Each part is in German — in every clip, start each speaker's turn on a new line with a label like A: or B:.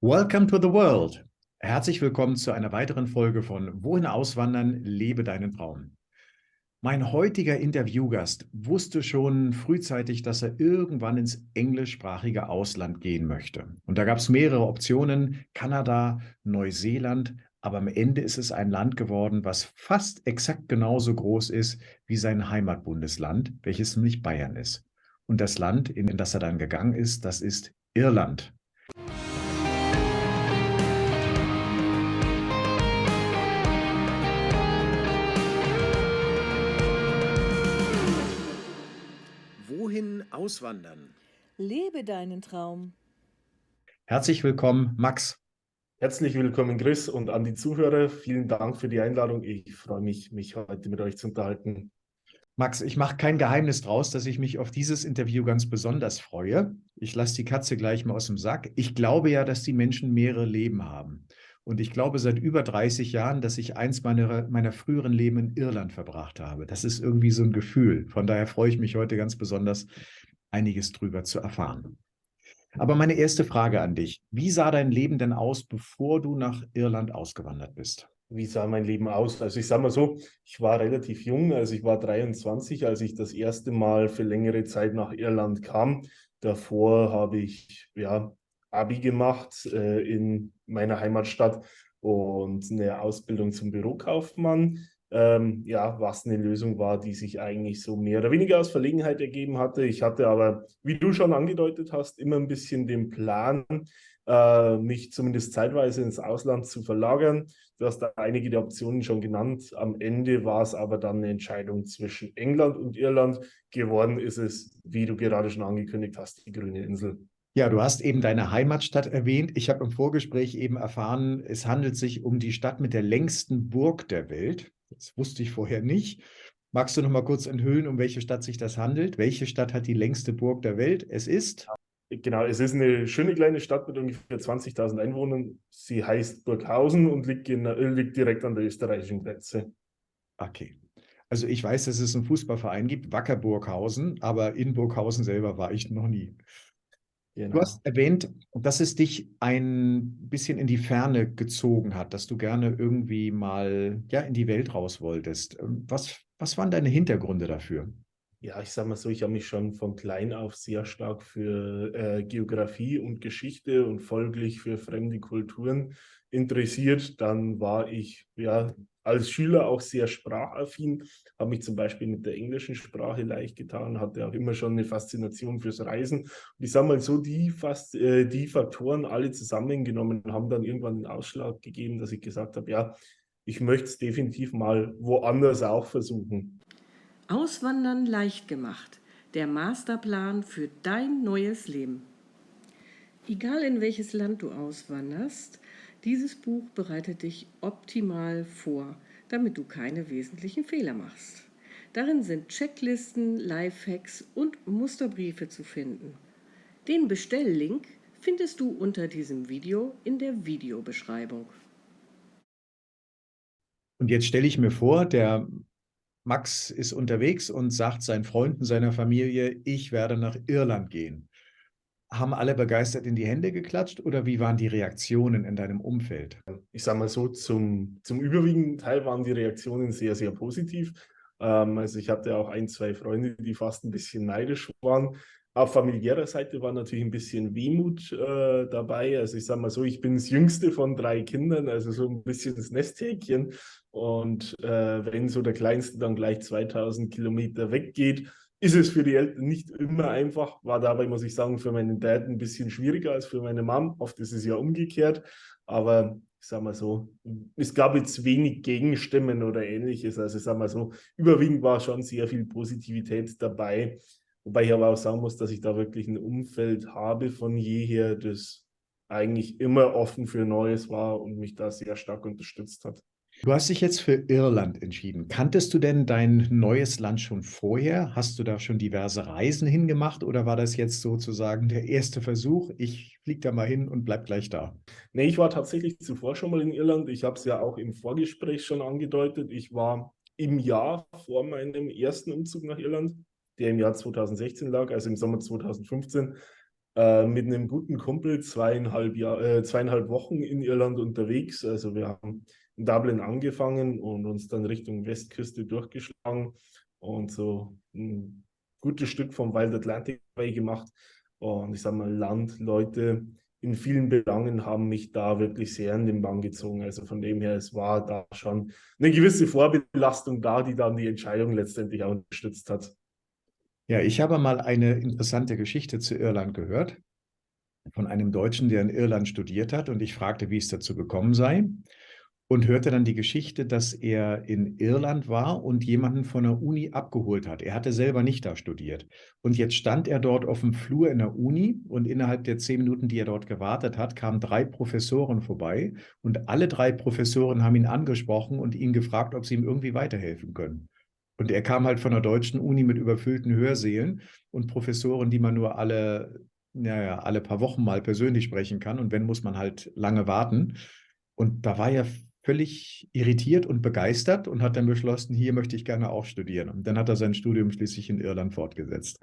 A: Welcome to the world. Herzlich willkommen zu einer weiteren Folge von Wohin auswandern, lebe deinen Traum. Mein heutiger Interviewgast wusste schon frühzeitig, dass er irgendwann ins englischsprachige Ausland gehen möchte. Und da gab es mehrere Optionen: Kanada, Neuseeland, aber am Ende ist es ein Land geworden, was fast exakt genauso groß ist wie sein Heimatbundesland, welches nämlich Bayern ist. Und das Land, in das er dann gegangen ist, das ist Irland. Wohin auswandern?
B: Lebe deinen Traum.
A: Herzlich willkommen, Max.
C: Herzlich willkommen, Chris, und an die Zuhörer. Vielen Dank für die Einladung. Ich freue mich, mich heute mit euch zu unterhalten.
A: Max, ich mache kein Geheimnis draus, dass ich mich auf dieses Interview ganz besonders freue. Ich lasse die Katze gleich mal aus dem Sack. Ich glaube ja, dass die Menschen mehrere Leben haben. Und ich glaube seit über 30 Jahren, dass ich eins meiner früheren Leben in Irland verbracht habe. Das ist irgendwie so ein Gefühl. Von daher freue ich mich heute ganz besonders, einiges drüber zu erfahren. Aber meine erste Frage an dich: Wie sah dein Leben denn aus, bevor du nach Irland ausgewandert bist?
C: Wie sah mein Leben aus? Also ich sage mal so, ich war relativ jung, also ich war 23, als ich das erste Mal für längere Zeit nach Irland kam. Davor habe ich Abi gemacht in meiner Heimatstadt und eine Ausbildung zum Bürokaufmann. Was eine Lösung war, die sich eigentlich so mehr oder weniger aus Verlegenheit ergeben hatte. Ich hatte aber, wie du schon angedeutet hast, immer ein bisschen den Plan, mich zumindest zeitweise ins Ausland zu verlagern. Du hast da einige der Optionen schon genannt. Am Ende war es aber dann eine Entscheidung zwischen England und Irland. Geworden ist es, wie du gerade schon angekündigt hast, die grüne Insel.
A: Ja, du hast eben deine Heimatstadt erwähnt. Ich habe im Vorgespräch eben erfahren, es handelt sich um die Stadt mit der längsten Burg der Welt. Das wusste ich vorher nicht. Magst du noch mal kurz enthüllen, um welche Stadt sich das handelt? Welche Stadt hat die längste Burg der Welt? Es ist?
C: Genau, es ist eine schöne kleine Stadt mit ungefähr 20.000 Einwohnern. Sie heißt Burghausen und liegt direkt an der österreichischen Grenze.
A: Okay. Also ich weiß, dass es einen Fußballverein gibt, Wacker Burghausen, aber in Burghausen selber war ich noch nie. Du
C: Genau.
A: hast erwähnt, dass es dich ein bisschen in die Ferne gezogen hat, dass du gerne irgendwie mal ja, in die Welt raus wolltest. Was waren deine Hintergründe dafür?
C: Ja, ich sage mal so, ich habe mich schon von klein auf sehr stark für Geografie und Geschichte und folglich für fremde Kulturen interessiert. Dann war ich als Schüler auch sehr sprachaffin, habe mich zum Beispiel mit der englischen Sprache leicht getan, hatte auch immer schon eine Faszination fürs Reisen. Und ich sage mal so, die Faktoren alle zusammengenommen haben dann irgendwann den Ausschlag gegeben, dass ich gesagt habe, ja, ich möchte es definitiv mal woanders auch versuchen.
B: Auswandern leicht gemacht. Der Masterplan für dein neues Leben. Egal in welches Land du auswanderst, dieses Buch bereitet dich optimal vor, damit du keine wesentlichen Fehler machst. Darin sind Checklisten, Lifehacks und Musterbriefe zu finden. Den Bestelllink findest du unter diesem Video in der Videobeschreibung.
A: Und jetzt stelle ich mir vor, der Max ist unterwegs und sagt seinen Freunden, seiner Familie, ich werde nach Irland gehen. Haben alle begeistert in die Hände geklatscht oder wie waren die Reaktionen in deinem Umfeld?
C: Ich sage mal so, zum überwiegenden Teil waren die Reaktionen sehr, sehr positiv. Also ich hatte auch ein, zwei Freunde, die fast ein bisschen neidisch waren. Auf familiärer Seite war natürlich ein bisschen Wehmut dabei. Also ich sage mal so, ich bin das jüngste von drei Kindern, also so ein bisschen das Nesthäkchen. Und wenn so der Kleinste dann gleich 2000 Kilometer weggeht, ist es für die Eltern nicht immer einfach. War dabei, muss ich sagen, für meinen Dad ein bisschen schwieriger als für meine Mom. Oft ist es ja umgekehrt. Aber ich sage mal so, es gab jetzt wenig Gegenstimmen oder ähnliches. Also ich sage mal so, überwiegend war schon sehr viel Positivität dabei. Wobei ich aber auch sagen muss, dass ich da wirklich ein Umfeld habe von jeher, das eigentlich immer offen für Neues war und mich da sehr stark unterstützt hat.
A: Du hast dich jetzt für Irland entschieden. Kanntest du denn dein neues Land schon vorher? Hast du da schon diverse Reisen hingemacht oder war das jetzt sozusagen der erste Versuch? Ich fliege da mal hin und bleib gleich da.
C: Nee, ich war tatsächlich zuvor schon mal in Irland. Ich habe es ja auch im Vorgespräch schon angedeutet. Ich war im Jahr vor meinem ersten Umzug nach Irland, der im Jahr 2016 lag, also im Sommer 2015, mit einem guten Kumpel 2,5 Wochen in Irland unterwegs. Also wir haben in Dublin angefangen und uns dann Richtung Westküste durchgeschlagen und so ein gutes Stück vom Wild Atlantic Way gemacht. Und ich sage mal, Landleute in vielen Belangen haben mich da wirklich sehr in den Bann gezogen. Also von dem her, es war da schon eine gewisse Vorbelastung da, die dann die Entscheidung letztendlich auch unterstützt hat.
A: Ja, ich habe mal eine interessante Geschichte zu Irland gehört von einem Deutschen, der in Irland studiert hat, und ich fragte, wie es dazu gekommen sei, und hörte dann die Geschichte, dass er in Irland war und jemanden von der Uni abgeholt hat. Er hatte selber nicht da studiert. Und jetzt stand er dort auf dem Flur in der Uni, und innerhalb der 10 Minuten, die er dort gewartet hat, kamen 3 Professoren vorbei, und alle 3 Professoren haben ihn angesprochen und ihn gefragt, ob sie ihm irgendwie weiterhelfen können. Und er kam halt von der deutschen Uni mit überfüllten Hörsälen und Professoren, die man nur alle paar Wochen mal persönlich sprechen kann. Und wenn, muss man halt lange warten. Und da war er völlig irritiert und begeistert und hat dann beschlossen, hier möchte ich gerne auch studieren. Und dann hat er sein Studium schließlich in Irland fortgesetzt.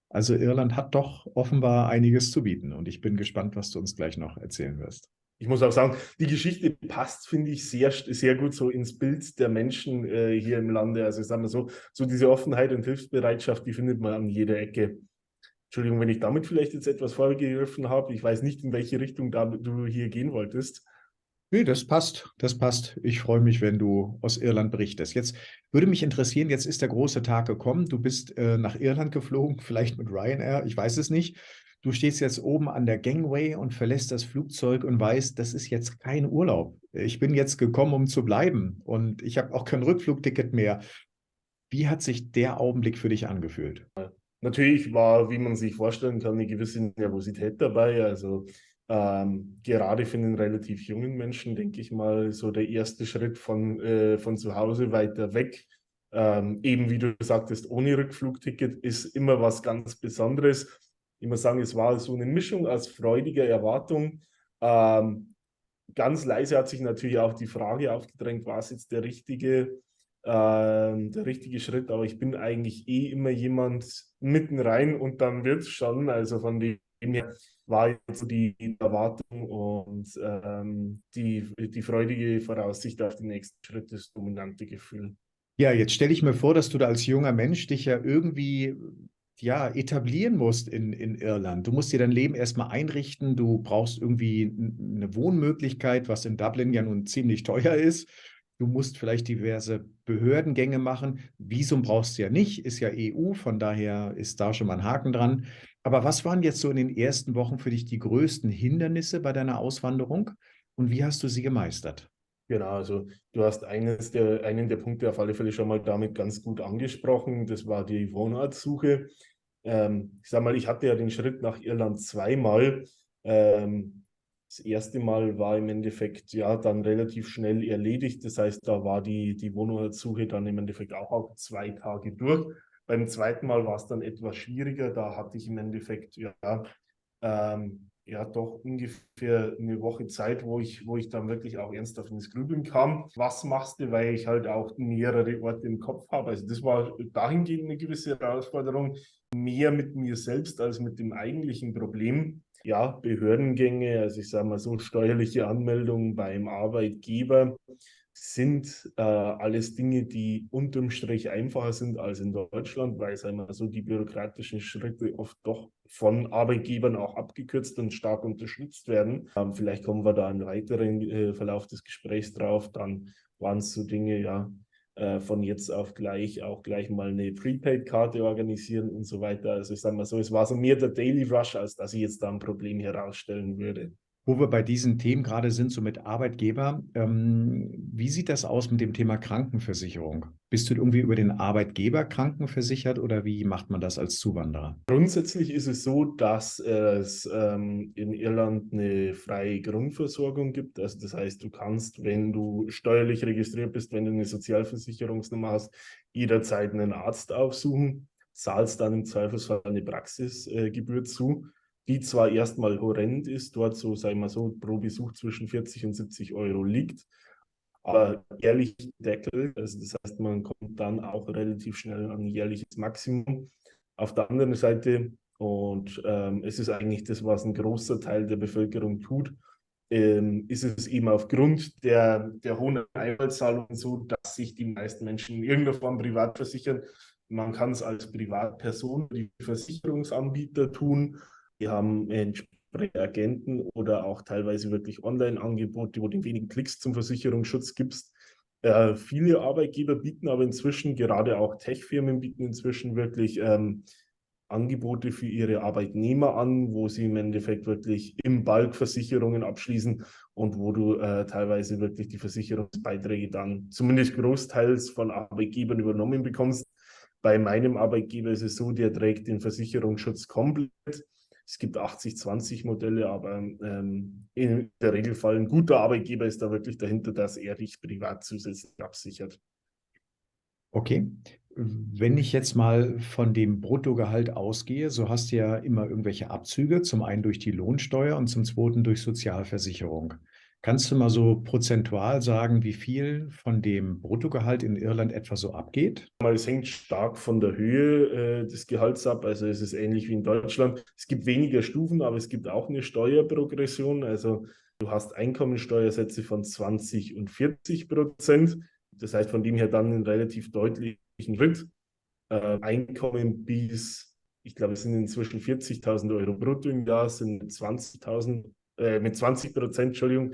A: Also Irland hat doch offenbar einiges zu bieten, und ich bin gespannt, was du uns gleich noch erzählen wirst.
C: Ich muss auch sagen, die Geschichte passt, finde ich, sehr, sehr gut so ins Bild der Menschen hier im Lande. Also ich sage mal so diese Offenheit und Hilfsbereitschaft, die findet man an jeder Ecke. Entschuldigung, wenn ich damit vielleicht jetzt etwas vorgegriffen habe. Ich weiß nicht, in welche Richtung du hier gehen wolltest.
A: Nee, das passt, das passt. Ich freue mich, wenn du aus Irland berichtest. Jetzt würde mich interessieren, jetzt ist der große Tag gekommen. Du bist nach Irland geflogen, vielleicht mit Ryanair, ich weiß es nicht. Du stehst jetzt oben an der Gangway und verlässt das Flugzeug und weißt, das ist jetzt kein Urlaub. Ich bin jetzt gekommen, um zu bleiben, und ich habe auch kein Rückflugticket mehr. Wie hat sich der Augenblick für dich angefühlt?
C: Natürlich war, wie man sich vorstellen kann, eine gewisse Nervosität dabei. Also gerade für einen relativ jungen Menschen, denke ich mal, so der erste Schritt von zu Hause weiter weg. Eben wie du sagtest, ohne Rückflugticket ist immer was ganz Besonderes. Ich muss sagen, es war so eine Mischung aus freudiger Erwartung. Ganz leise hat sich natürlich auch die Frage aufgedrängt, war es jetzt der richtige Schritt, aber ich bin eigentlich immer jemand mitten rein und dann wird es schon. Also von dem her war jetzt so die Erwartung und die freudige Voraussicht auf den nächsten Schritt, das dominante Gefühl.
A: Ja, jetzt stelle ich mir vor, dass du da als junger Mensch dich ja irgendwie ja, etablieren musst in Irland. Du musst dir dein Leben erstmal einrichten. Du brauchst irgendwie eine Wohnmöglichkeit, was in Dublin ja nun ziemlich teuer ist. Du musst vielleicht diverse Behördengänge machen. Visum brauchst du ja nicht, ist ja EU, von daher ist da schon mal ein Haken dran. Aber was waren jetzt so in den ersten Wochen für dich die größten Hindernisse bei deiner Auswanderung, und wie hast du sie gemeistert?
C: Genau, also du hast einen der Punkte auf alle Fälle schon mal damit ganz gut angesprochen. Das war die Wohnortsuche. Ich sag mal, ich hatte ja den Schritt nach Irland zweimal. Das erste Mal war im Endeffekt ja dann relativ schnell erledigt. Das heißt, da war die Wohnortsuche dann im Endeffekt auch auf 2 Tage durch. Beim zweiten Mal war es dann etwas schwieriger. Da hatte ich im Endeffekt ja doch ungefähr eine Woche Zeit, wo ich dann wirklich auch ernsthaft ins Grübeln kam. Was machst du, weil ich halt auch mehrere Orte im Kopf habe. Also das war dahingehend eine gewisse Herausforderung, mehr mit mir selbst als mit dem eigentlichen Problem. Ja, Behördengänge, also ich sage mal so, steuerliche Anmeldungen beim Arbeitgeber sind alles Dinge, die unterm Strich einfacher sind als in Deutschland, weil, sagen wir so, die bürokratischen Schritte oft doch von Arbeitgebern auch abgekürzt und stark unterstützt werden. Vielleicht kommen wir da im weiteren Verlauf des Gesprächs drauf. Dann waren es so Dinge, ja, von jetzt auf gleich auch gleich mal eine Prepaid-Karte organisieren und so weiter. Also ich sage mal so, es war so mehr der Daily Rush, als dass ich jetzt da ein Problem herausstellen würde.
A: Wo wir bei diesen Themen gerade sind, so mit Arbeitgeber, wie sieht das aus mit dem Thema Krankenversicherung? Bist du irgendwie über den Arbeitgeber krankenversichert, oder wie macht man das als Zuwanderer?
C: Grundsätzlich ist es so, dass es in Irland eine freie Grundversorgung gibt. Also das heißt, du kannst, wenn du steuerlich registriert bist, wenn du eine Sozialversicherungsnummer hast, jederzeit einen Arzt aufsuchen, zahlst dann im Zweifelsfall eine Praxisgebühr zu, die zwar erstmal horrend ist, dort so, sagen wir so, pro Besuch zwischen 40 und 70 Euro liegt, aber jährlich deckelt. Also das heißt, man kommt dann auch relativ schnell an ein jährliches Maximum. Auf der anderen Seite, Und es ist eigentlich das, was ein großer Teil der Bevölkerung tut. Ist es eben aufgrund der hohen Einmalzahlungen so, dass sich die meisten Menschen in irgendeiner Form privat versichern. Man kann es als Privatperson, die Versicherungsanbieter tun. Die haben entsprechende Agenten oder auch teilweise wirklich Online-Angebote, wo du wenigen Klicks zum Versicherungsschutz gibst. Viele Arbeitgeber bieten aber inzwischen, gerade auch Tech-Firmen bieten inzwischen wirklich Angebote für ihre Arbeitnehmer an, wo sie im Endeffekt wirklich im Bulk Versicherungen abschließen und wo du teilweise wirklich die Versicherungsbeiträge dann zumindest großteils von Arbeitgebern übernommen bekommst. Bei meinem Arbeitgeber ist es so, der trägt den Versicherungsschutz komplett. Es gibt 80-20-Modelle, aber in der Regelfall ein guter Arbeitgeber ist da wirklich dahinter, dass er dich privat zusätzlich absichert.
A: Okay. Wenn ich jetzt mal von dem Bruttogehalt ausgehe, so hast du ja immer irgendwelche Abzüge, zum einen durch die Lohnsteuer und zum zweiten durch Sozialversicherung. Kannst du mal so prozentual sagen, wie viel von dem Bruttogehalt in Irland etwa so abgeht?
C: Es hängt stark von der Höhe des Gehalts ab. Also es ist ähnlich wie in Deutschland. Es gibt weniger Stufen, aber es gibt auch eine Steuerprogression. Also du hast Einkommensteuersätze von 20 und 40%. Das heißt von dem her dann einen relativ deutlichen Schritt. Einkommen bis, ich glaube, es sind inzwischen 40.000 Euro brutto im Jahr, sind mit 20%, Entschuldigung,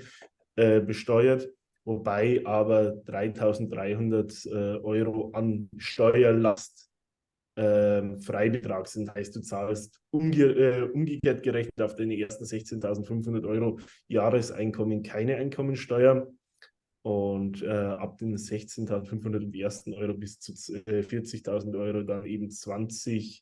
C: besteuert, wobei aber 3.300 Euro an Steuerlast Freibetrag sind. Heißt, du zahlst umgekehrt gerechnet auf deine ersten 16.500 Euro Jahreseinkommen keine Einkommensteuer. Und ab den 16.500 ersten Euro bis zu 40.000 Euro dann eben 20%,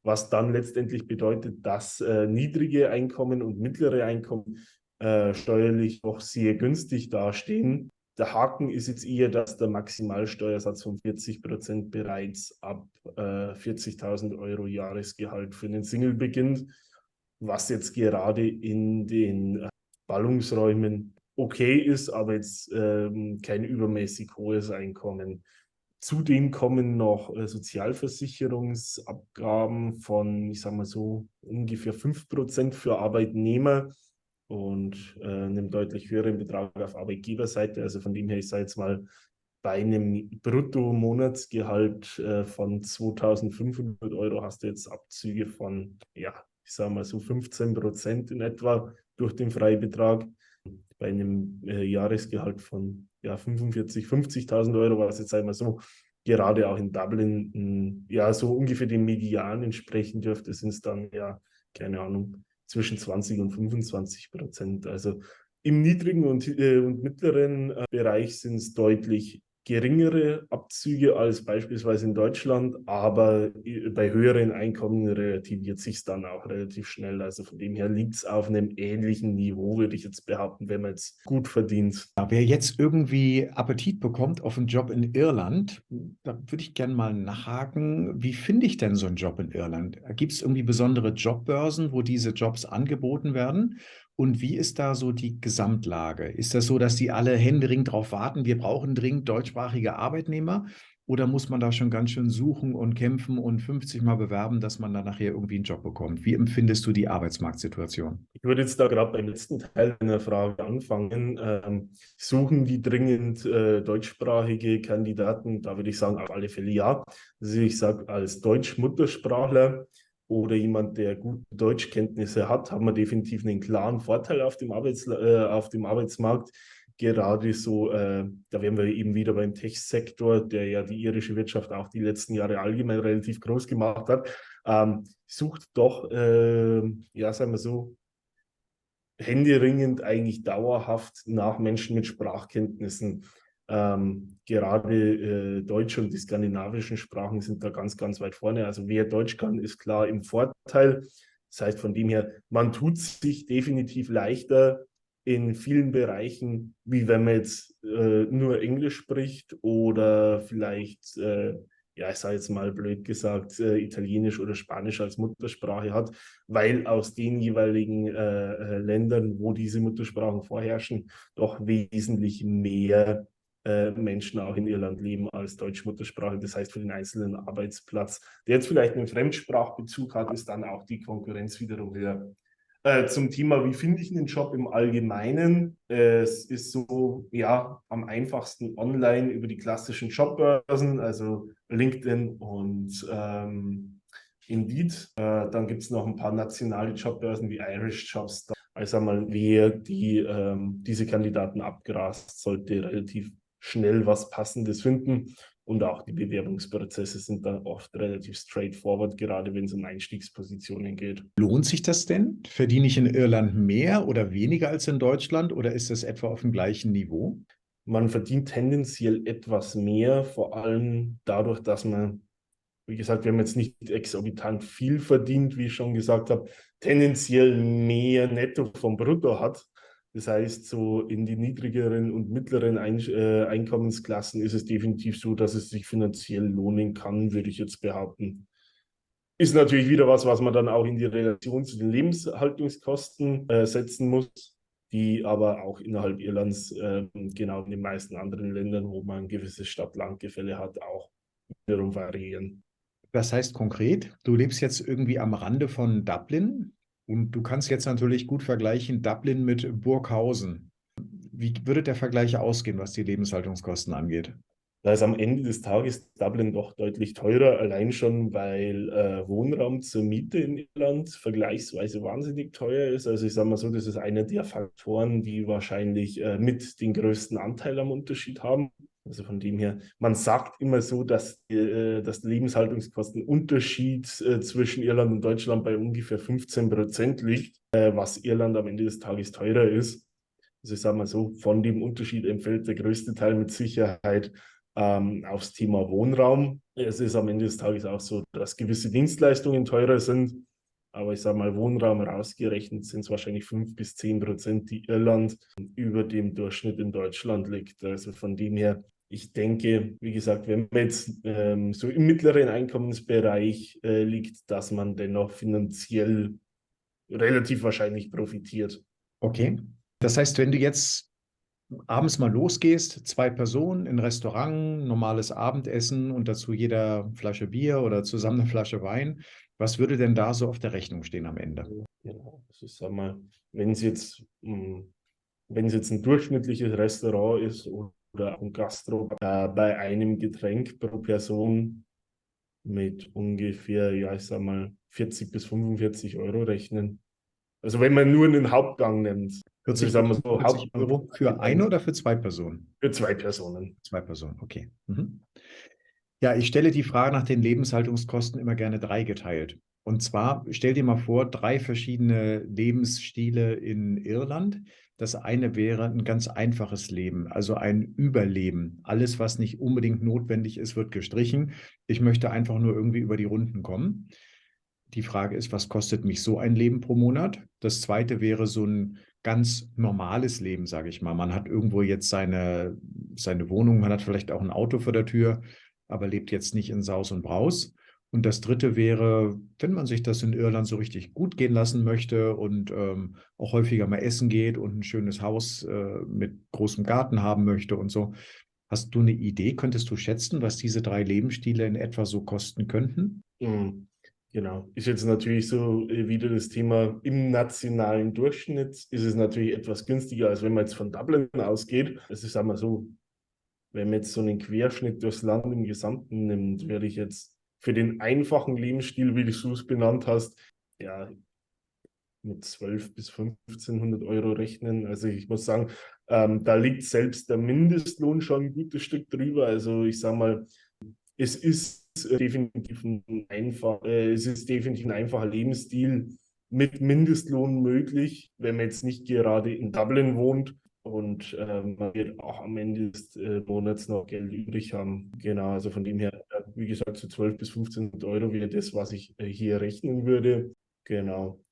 C: was dann letztendlich bedeutet, dass niedrige Einkommen und mittlere Einkommen steuerlich noch sehr günstig dastehen. Der Haken ist jetzt eher, dass der Maximalsteuersatz von 40% bereits ab 40.000 Euro Jahresgehalt für einen Single beginnt, was jetzt gerade in den Ballungsräumen okay ist, aber jetzt kein übermäßig hohes Einkommen. Zudem kommen noch Sozialversicherungsabgaben von, ich sage mal so, ungefähr 5% für Arbeitnehmer und einem deutlich höheren Betrag auf Arbeitgeberseite. Also von dem her, ich sage jetzt mal, bei einem Brutto-Monatsgehalt von 2.500 Euro hast du jetzt Abzüge von, ja, ich sage mal so 15% in etwa durch den Freibetrag. Bei einem Jahresgehalt von 45.000, 50.000 Euro, was jetzt einmal so gerade auch in Dublin ja so ungefähr dem Median entsprechen dürfte, sind es dann ja, keine Ahnung, zwischen 20 und 25%. Also im niedrigen und mittleren Bereich sind es deutlich geringere Abzüge als beispielsweise in Deutschland, aber bei höheren Einkommen relativiert sich es dann auch relativ schnell. Also von dem her liegt es auf einem ähnlichen Niveau, würde ich jetzt behaupten, wenn man jetzt gut verdient.
A: Ja, wer jetzt irgendwie Appetit bekommt auf einen Job in Irland, da würde ich gerne mal nachhaken, wie finde ich denn so einen Job in Irland? Gibt es irgendwie besondere Jobbörsen, wo diese Jobs angeboten werden? Und wie ist da so die Gesamtlage? Ist das so, dass die alle händeringend darauf warten, wir brauchen dringend deutschsprachige Arbeitnehmer? Oder muss man da schon ganz schön suchen und kämpfen und 50 Mal bewerben, dass man dann nachher irgendwie einen Job bekommt? Wie empfindest du die Arbeitsmarktsituation?
C: Ich würde jetzt da gerade beim letzten Teil einer Frage anfangen. Suchen die dringend deutschsprachige Kandidaten? Da würde ich sagen, auf alle Fälle ja. Also ich sage, als Deutsch-Muttersprachler oder jemand, der gute Deutschkenntnisse hat, haben wir definitiv einen klaren Vorteil auf dem Arbeitsmarkt. Gerade so, da wären wir eben wieder beim Tech-Sektor, der ja die irische Wirtschaft auch die letzten Jahre allgemein relativ groß gemacht hat. Sucht doch, ja, sagen wir so, händeringend eigentlich dauerhaft nach Menschen mit Sprachkenntnissen. Gerade Deutsch und die skandinavischen Sprachen sind da ganz, ganz weit vorne. Also wer Deutsch kann, ist klar im Vorteil. Das heißt, von dem her, man tut sich definitiv leichter in vielen Bereichen, wie wenn man jetzt nur Englisch spricht oder vielleicht ja, ich sage jetzt mal blöd gesagt, Italienisch oder Spanisch als Muttersprache hat, weil aus den jeweiligen Ländern, wo diese Muttersprachen vorherrschen, doch wesentlich mehr Menschen auch in Irland leben als Deutschmuttersprache. Das heißt, für den einzelnen Arbeitsplatz, der jetzt vielleicht einen Fremdsprachbezug hat, ist dann auch die Konkurrenz wiederum höher. Zum Thema, wie finde ich einen Job im Allgemeinen? Es ist so, ja, am einfachsten online über die klassischen Jobbörsen, also LinkedIn und Indeed. Dann gibt es noch ein paar nationale Jobbörsen wie Irish Jobs. Also einmal, wer diese Kandidaten abgrast, sollte relativ schnell was Passendes finden. Und auch die Bewerbungsprozesse sind dann oft relativ straightforward, gerade wenn es um Einstiegspositionen geht.
A: Lohnt sich das denn? Verdiene ich in Irland mehr oder weniger als in Deutschland oder ist das etwa auf dem gleichen Niveau?
C: Man verdient tendenziell etwas mehr, vor allem dadurch, dass man, wie gesagt, wir haben jetzt nicht exorbitant viel verdient, wie ich schon gesagt habe, tendenziell mehr netto vom Brutto hat. Das heißt, so in die niedrigeren und mittleren Einkommensklassen ist es definitiv so, dass es sich finanziell lohnen kann, würde ich jetzt behaupten. Ist natürlich wieder was man dann auch in die Relation zu den Lebenshaltungskosten setzen muss, die aber auch innerhalb Irlands, genau in den meisten anderen Ländern, wo man ein gewisses Stadt-Land-Gefälle hat, auch wiederum variieren.
A: Das heißt konkret, du lebst jetzt irgendwie am Rande von Dublin und du kannst jetzt natürlich gut vergleichen Dublin mit Burghausen. Wie würde der Vergleich ausgehen, was die Lebenshaltungskosten angeht?
C: Da ist am Ende des Tages Dublin doch deutlich teurer, allein schon, weil Wohnraum zur Miete in Irland vergleichsweise wahnsinnig teuer ist. Also ich sage mal so, das ist einer der Faktoren, die wahrscheinlich mit den größten Anteil am Unterschied haben. Also von dem her, man sagt immer so, dass der Lebenshaltungskostenunterschied zwischen Irland und Deutschland bei ungefähr 15% liegt, was Irland am Ende des Tages teurer ist. Also ich sage mal so, von dem Unterschied entfällt der größte Teil mit Sicherheit aufs Thema Wohnraum. Es ist am Ende des Tages auch so, dass gewisse Dienstleistungen teurer sind. Aber ich sage mal, Wohnraum rausgerechnet sind es wahrscheinlich 5-10%, die Irland über dem Durchschnitt in Deutschland liegt. Also von dem her, ich denke, wie gesagt, wenn man jetzt so im mittleren Einkommensbereich liegt, dass man dennoch finanziell relativ wahrscheinlich profitiert.
A: Okay. Das heißt, wenn du jetzt abends mal losgehst, 2 Personen in ein Restaurant, normales Abendessen und dazu jeder Flasche Bier oder zusammen eine Flasche Wein, was würde denn da so auf der Rechnung stehen am Ende?
C: Genau, also ich sag mal, wenn es jetzt ein durchschnittliches Restaurant ist oder ein Gastro, bei einem Getränk pro Person mit ungefähr, ja, ich sag mal, 40 bis 45 Euro rechnen. Also wenn man nur einen Hauptgang nimmt. Also
A: 40
C: ich sag mal
A: bis
C: so,
A: 45 Euro für eine oder für 2 Personen?
C: für 2 Personen.
A: 2 Personen, okay. Mhm. Ja, ich stelle die Frage nach den Lebenshaltungskosten immer gerne dreigeteilt. Und zwar stell dir mal vor, 3 verschiedene Lebensstile in Irland. Das eine wäre ein ganz einfaches Leben, also ein Überleben. Alles, was nicht unbedingt notwendig ist, wird gestrichen. Ich möchte einfach nur irgendwie über die Runden kommen. Die Frage ist, was kostet mich so ein Leben pro Monat? Das zweite wäre so ein ganz normales Leben, sage ich mal. Man hat irgendwo jetzt seine Wohnung, man hat vielleicht auch ein Auto vor der Tür, aber lebt jetzt nicht in Saus und Braus. Und das dritte wäre, wenn man sich das in Irland so richtig gut gehen lassen möchte und auch häufiger mal essen geht und ein schönes Haus mit großem Garten haben möchte und so. Hast du eine Idee? Könntest du schätzen, was diese 3 Lebensstile in etwa so kosten könnten?
C: Mhm. Genau. Ist jetzt natürlich so wieder das Thema im nationalen Durchschnitt ist es natürlich etwas günstiger, als wenn man jetzt von Dublin ausgeht. Das ist, sagen wir so, wenn man jetzt so einen Querschnitt durchs Land im Gesamten nimmt, werde ich jetzt für den einfachen Lebensstil, wie du es benannt hast, ja, mit 1200 bis 1500 Euro rechnen. Also ich muss sagen, da liegt selbst der Mindestlohn schon ein gutes Stück drüber. Also ich sage mal, es ist definitiv es ist definitiv ein einfacher Lebensstil mit Mindestlohn möglich, wenn man jetzt nicht gerade in Dublin wohnt und man wird auch am Ende des Monats noch Geld übrig haben. Genau, also von dem her, wie gesagt, so 1200 bis 1500 Euro wäre das, was ich hier rechnen würde. Genau.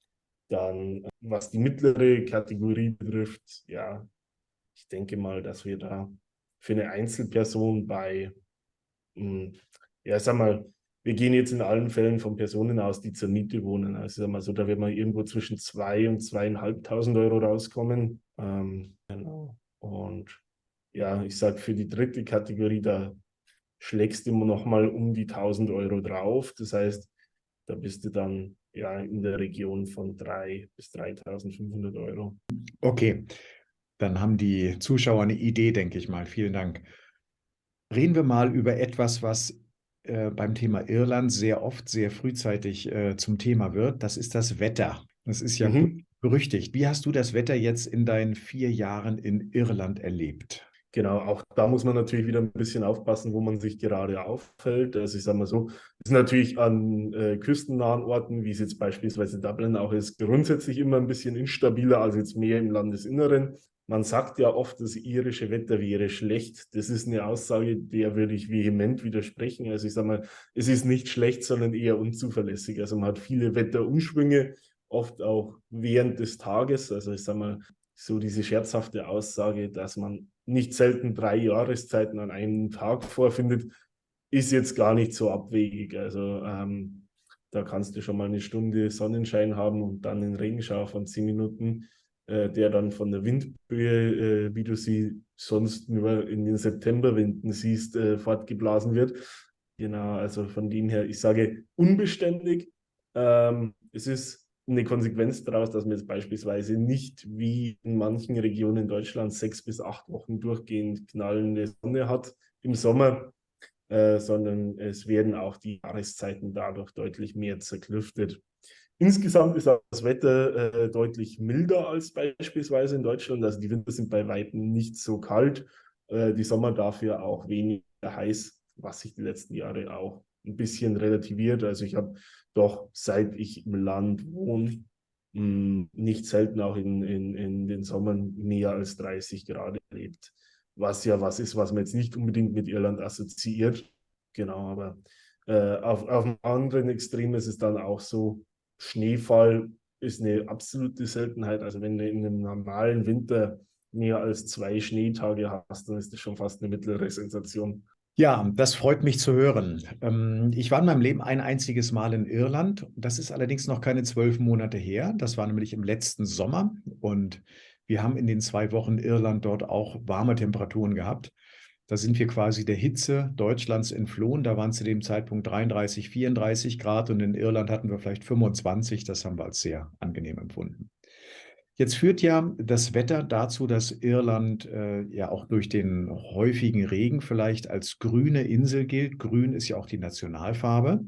C: Dann, was die mittlere Kategorie betrifft, ja, ich denke mal, dass wir da für eine Einzelperson bei ja, sag mal, wir gehen jetzt in allen Fällen von Personen aus, die zur Miete wohnen. Also sag mal so, da wird man irgendwo zwischen 2.000 und 2.500 Euro rauskommen. Genau. Und ja, ich sage, für die dritte Kategorie, da schlägst du immer noch mal um die 1.000 € drauf. Das heißt, da bist du dann ja in der Region von 3.000 bis 3.500 €.
A: Okay, dann haben die Zuschauer eine Idee, denke ich mal. Vielen Dank. Reden wir mal über etwas, was beim Thema Irland sehr oft, sehr frühzeitig zum Thema wird. Das ist das Wetter. Das ist ja
C: Mhm.
A: berüchtigt. Wie hast du das Wetter jetzt in deinen 4 Jahren in Irland erlebt?
C: Genau, auch da muss man natürlich wieder ein bisschen aufpassen, wo man sich gerade aufhält. Also ich sage mal so, ist natürlich an küstennahen Orten, wie es jetzt beispielsweise Dublin auch ist, grundsätzlich immer ein bisschen instabiler als jetzt mehr im Landesinneren. Man sagt ja oft, das irische Wetter wäre schlecht. Das ist eine Aussage, der würde ich vehement widersprechen. Also ich sage mal, es ist nicht schlecht, sondern eher unzuverlässig. Also man hat viele Wetterumschwünge, oft auch während des Tages. Also ich sage mal, so diese scherzhafte Aussage, dass man nicht selten 3 Jahreszeiten an einem Tag vorfindet, ist jetzt gar nicht so abwegig. Also da kannst du schon mal eine Stunde Sonnenschein haben und dann einen Regenschauer von 10 Minuten, der dann von der Windböe, wie du sie sonst nur in den Septemberwinden siehst, fortgeblasen wird. Genau, also von dem her, ich sage unbeständig. Es ist eine Konsequenz daraus, dass man jetzt beispielsweise nicht wie in manchen Regionen Deutschlands 6 bis 8 Wochen durchgehend knallende Sonne hat im Sommer, sondern es werden auch die Jahreszeiten dadurch deutlich mehr zerklüftet. Insgesamt ist auch das Wetter deutlich milder als beispielsweise in Deutschland. Also die Winter sind bei Weitem nicht so kalt, die Sommer dafür auch weniger heiß, was sich die letzten Jahre auch ein bisschen relativiert. Also ich habe doch, seit ich im Land wohne, nicht selten auch in den Sommern mehr als 30 Grad erlebt. Was ja was ist, was man jetzt nicht unbedingt mit Irland assoziiert. Genau, aber auf dem anderen Extrem ist es dann auch so, Schneefall ist eine absolute Seltenheit. Also wenn du in einem normalen Winter mehr als 2 Schneetage hast, dann ist das schon fast eine mittlere Sensation.
A: Ja, das freut mich zu hören. Ich war in meinem Leben ein einziges Mal in Irland. Das ist allerdings noch keine 12 Monate her. Das war nämlich im letzten Sommer. Und wir haben in den 2 Wochen Irland dort auch warme Temperaturen gehabt. Da sind wir quasi der Hitze Deutschlands entflohen. Da waren zu dem Zeitpunkt 33, 34 Grad und in Irland hatten wir vielleicht 25. Das haben wir als sehr angenehm empfunden. Jetzt führt ja das Wetter dazu, dass Irland ja auch durch den häufigen Regen vielleicht als grüne Insel gilt. Grün ist ja auch die Nationalfarbe.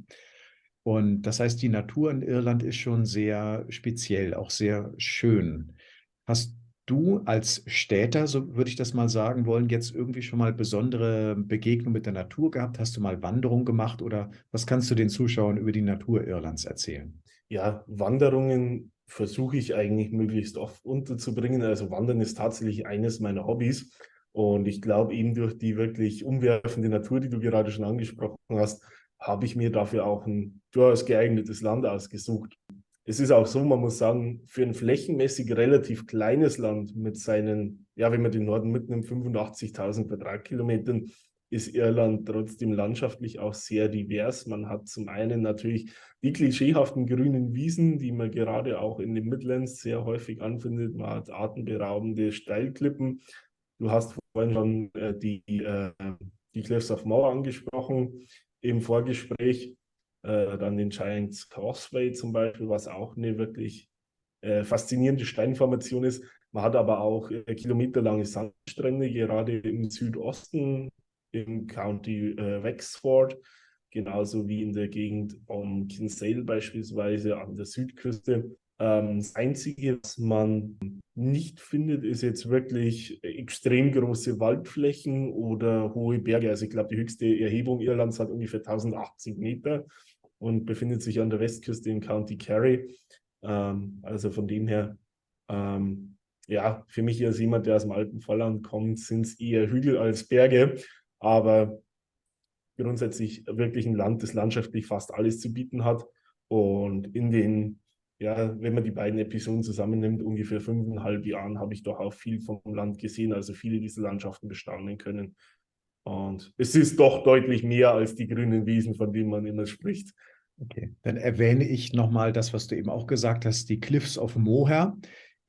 A: Und das heißt, die Natur in Irland ist schon sehr speziell, auch sehr schön. Hast du als Städter, so würde ich das mal sagen wollen, jetzt irgendwie schon mal besondere Begegnungen mit der Natur gehabt? Hast du mal Wanderung gemacht oder was kannst du den Zuschauern über die Natur Irlands erzählen?
C: Ja, Wanderungen versuche ich eigentlich möglichst oft unterzubringen. Also Wandern ist tatsächlich eines meiner Hobbys. Und ich glaube, eben durch die wirklich umwerfende Natur, die du gerade schon angesprochen hast, habe ich mir dafür auch ein durchaus geeignetes Land ausgesucht. Es ist auch so, man muss sagen, für ein flächenmäßig relativ kleines Land mit seinen, ja, wenn man den Norden mitnimmt, 85.000 Quadratkilometern, ist Irland trotzdem landschaftlich auch sehr divers. Man hat zum einen natürlich die klischeehaften grünen Wiesen, die man gerade auch in den Midlands sehr häufig anfindet. Man hat atemberaubende Steilklippen. Du hast vorhin schon die Cliffs of Moher angesprochen im Vorgespräch. Dann den Giants Causeway zum Beispiel, was auch eine wirklich faszinierende Steinformation ist. Man hat aber auch kilometerlange Sandstrände, gerade im Südosten, im County Wexford, genauso wie in der Gegend um Kinsale beispielsweise an der Südküste. Das Einzige, was man nicht findet, ist jetzt wirklich extrem große Waldflächen oder hohe Berge. Also ich glaube, die höchste Erhebung Irlands hat ungefähr 1080 Meter und befindet sich an der Westküste im County Kerry. Also von dem her, ja, für mich als jemand, der aus dem alten Volland kommt, sind es eher Hügel als Berge, aber grundsätzlich wirklich ein Land, das landschaftlich fast alles zu bieten hat. Und in den, ja, wenn man die beiden Episoden zusammennimmt, ungefähr 5,5 Jahren, habe ich doch auch viel vom Land gesehen, also viele dieser Landschaften bestaunen können. Und es ist doch deutlich mehr als die grünen Wiesen, von denen man immer spricht.
A: Okay, dann erwähne ich nochmal das, was du eben auch gesagt hast, die Cliffs of Moher.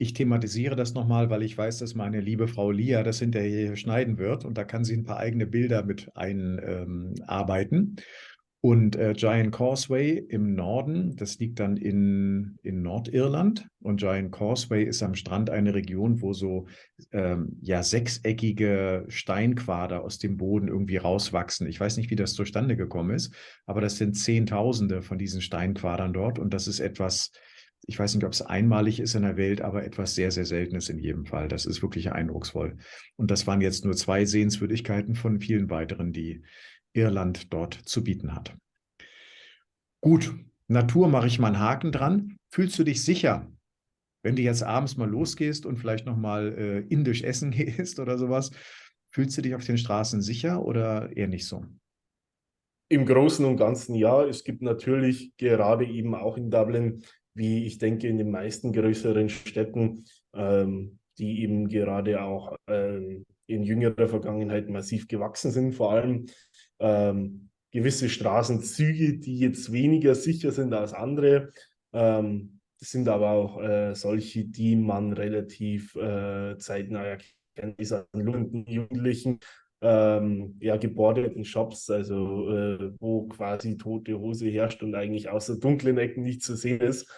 A: Ich thematisiere das nochmal, weil ich weiß, dass meine liebe Frau Lia das hinterher hier schneiden wird und da kann sie ein paar eigene Bilder mit einarbeiten. Und Giant Causeway im Norden, das liegt dann in Nordirland. Und Giant Causeway ist am Strand eine Region, wo so ja, sechseckige Steinquader aus dem Boden irgendwie rauswachsen. Ich weiß nicht, wie das zustande gekommen ist, aber das sind Zehntausende von diesen Steinquadern dort. Und das ist etwas, ich weiß nicht, ob es einmalig ist in der Welt, aber etwas sehr, sehr Seltenes in jedem Fall. Das ist wirklich eindrucksvoll. Und das waren jetzt nur 2 Sehenswürdigkeiten von vielen weiteren, die Irland dort zu bieten hat. Gut, Natur mache ich mal einen Haken dran. Fühlst du dich sicher, wenn du jetzt abends mal losgehst und vielleicht nochmal indisch essen gehst oder sowas? Fühlst du dich auf den Straßen sicher oder eher nicht so?
C: Im Großen und Ganzen ja. Es gibt natürlich gerade eben auch in Dublin, wie ich denke in den meisten größeren Städten, die eben gerade auch in jüngerer Vergangenheit massiv gewachsen sind, vor allem gewisse Straßenzüge, die jetzt weniger sicher sind als andere. Das sind aber auch solche, die man relativ zeitnah erkennt, diese lungenden Jugendlichen, ja, gebordeten Shops, also wo quasi tote Hose herrscht und eigentlich außer dunklen Ecken nicht zu sehen ist.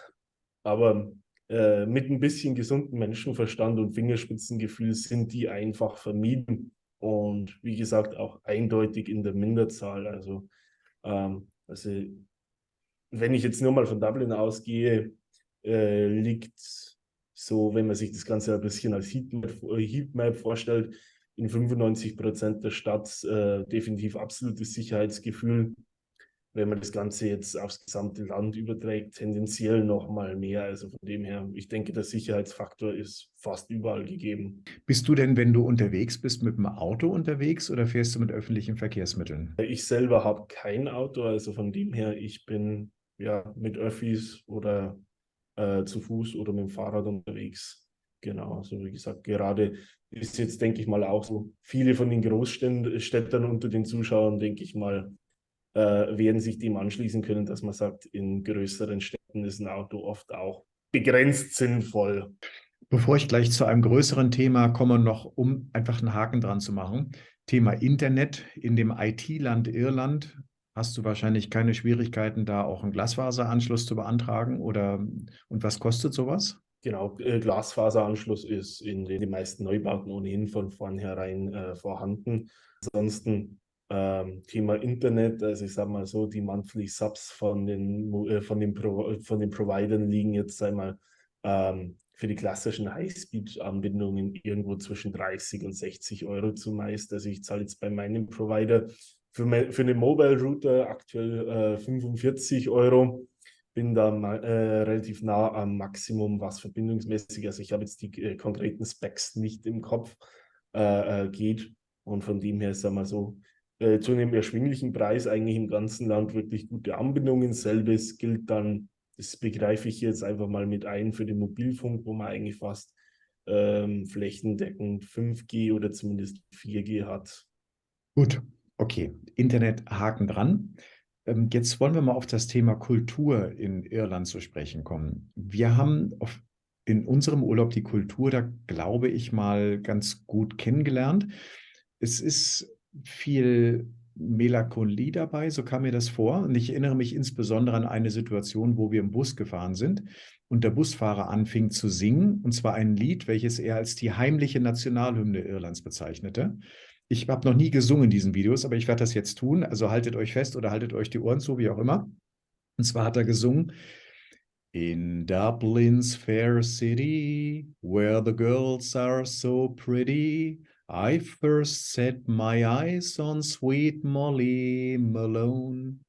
C: Aber mit ein bisschen gesundem Menschenverstand und Fingerspitzengefühl sind die einfach vermieden. Und wie gesagt, auch eindeutig in der Minderzahl. Also wenn ich jetzt nur mal von Dublin ausgehe, liegt so, wenn man sich das Ganze ein bisschen als Heatmap vorstellt, in 95% der Stadt definitiv absolutes Sicherheitsgefühl. Wenn man das Ganze jetzt aufs gesamte Land überträgt, tendenziell noch mal mehr. Also von dem her, ich denke, der Sicherheitsfaktor ist fast überall gegeben.
A: Bist du denn, wenn du unterwegs bist, mit dem Auto unterwegs oder fährst du mit öffentlichen Verkehrsmitteln?
C: Ich selber habe kein Auto, also von dem her, ich bin ja mit Öffis oder zu Fuß oder mit dem Fahrrad unterwegs. Genau, also wie gesagt, gerade ist jetzt, denke ich mal, auch so viele von den Großstädtern unter den Zuschauern, denke ich mal, werden sich dem anschließen können, dass man sagt, in größeren Städten ist ein Auto oft auch begrenzt sinnvoll.
A: Bevor ich gleich zu einem größeren Thema komme, noch um einfach einen Haken dran zu machen. Thema Internet in dem IT-Land Irland. Hast du wahrscheinlich keine Schwierigkeiten, da auch einen Glasfaseranschluss zu beantragen oder und was kostet sowas?
C: Genau, Glasfaseranschluss ist in den meisten Neubauten ohnehin von vornherein vorhanden. Ansonsten Thema Internet, also ich sage mal so, die Monthly Subs von den Providern liegen jetzt einmal für die klassischen Highspeed-Anbindungen irgendwo zwischen 30 und 60 Euro zumeist. Also ich zahle jetzt bei meinem Provider für einen Mobile Router aktuell 45 Euro. Bin da relativ nah am Maximum, was verbindungsmäßig, also ich habe jetzt die konkreten Specs nicht im Kopf, geht. Und von dem her, sagen wir so, zu einem erschwinglichen Preis eigentlich im ganzen Land wirklich gute Anbindungen. Selbes gilt dann, das begreife ich jetzt einfach mal mit ein für den Mobilfunk, wo man eigentlich fast flächendeckend 5G oder zumindest 4G hat.
A: Gut, okay. Internet Haken dran. Jetzt wollen wir mal auf das Thema Kultur in Irland zu sprechen kommen. Wir haben in unserem Urlaub die Kultur da, glaube ich, mal ganz gut kennengelernt. Es ist viel Melancholie dabei, so kam mir das vor. Und ich erinnere mich insbesondere an eine Situation, wo wir im Bus gefahren sind und der Busfahrer anfing zu singen, und zwar ein Lied, welches er als die heimliche Nationalhymne Irlands bezeichnete. Ich habe noch nie gesungen in diesen Videos, aber ich werde das jetzt tun. Also haltet euch fest oder haltet euch die Ohren zu, wie auch immer. Und zwar hat er gesungen: In Dublin's fair city, where the girls are so pretty, I first set my eyes on sweet Molly Malone,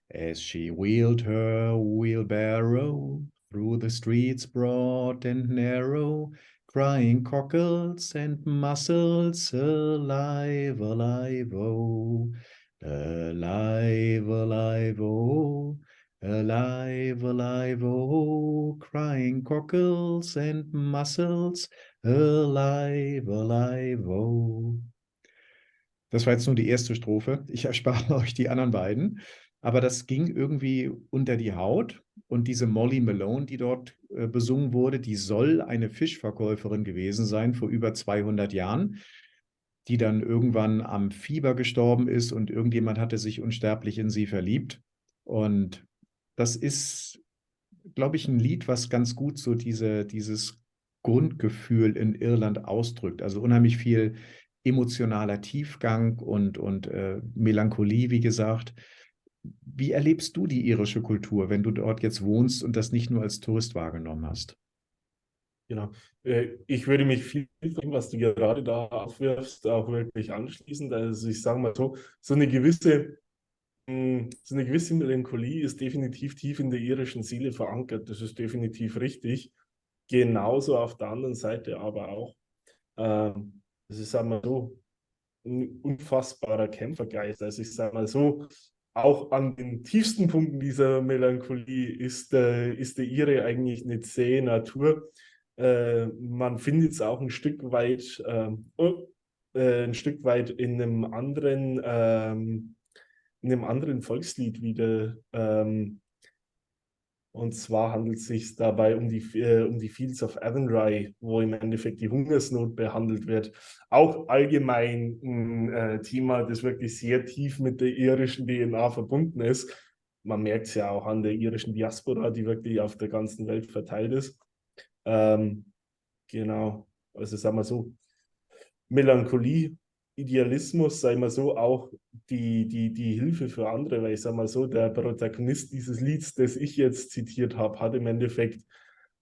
A: as she wheeled her wheelbarrow through the streets broad and narrow, crying cockles and mussels, alive, alive, oh, alive, alive, oh, alive, alive, oh, crying cockles and mussels, alive, alive, oh. Das war jetzt nur die erste Strophe. Ich erspare euch die anderen beiden. aber das ging irgendwie unter die Haut. Und diese Molly Malone, die dort besungen wurde, die soll eine Fischverkäuferin gewesen sein vor über 200 Jahren, die dann irgendwann am Fieber gestorben ist und irgendjemand hatte sich unsterblich in sie verliebt. Und das ist, glaube ich, ein Lied, was ganz gut so dieses Grundgefühl in Irland ausdrückt. Also unheimlich viel emotionaler Tiefgang und Melancholie, wie gesagt. Wie erlebst du die irische Kultur, wenn du dort jetzt wohnst und das nicht nur als Tourist wahrgenommen hast?
C: Genau. Ich würde mich viel von dem, was du gerade da aufwirfst, auch wirklich anschließen. Also ich sage mal so, so eine gewisse Melancholie ist definitiv tief in der irischen Seele verankert. Das ist definitiv richtig. Genauso auf der anderen Seite aber auch, das ist einmal so, ein unfassbarer Kämpfergeist. Also ich sage mal so, auch an den tiefsten Punkten dieser Melancholie ist der Ire eigentlich eine zähe Natur. Man findet es auch ein Stück weit in einem anderen Volkslied wieder. Und zwar handelt es sich dabei um die Fields of Athenry, wo im Endeffekt die Hungersnot behandelt wird. Auch allgemein ein Thema, das wirklich sehr tief mit der irischen DNA verbunden ist. Man merkt es ja auch an der irischen Diaspora, die wirklich auf der ganzen Welt verteilt ist. Ähm, genau, also sagen wir so, Melancholie, Idealismus, sei mal so, auch die Hilfe für andere, weil ich sage mal so, der Protagonist dieses Lieds, das ich jetzt zitiert habe, hat im Endeffekt,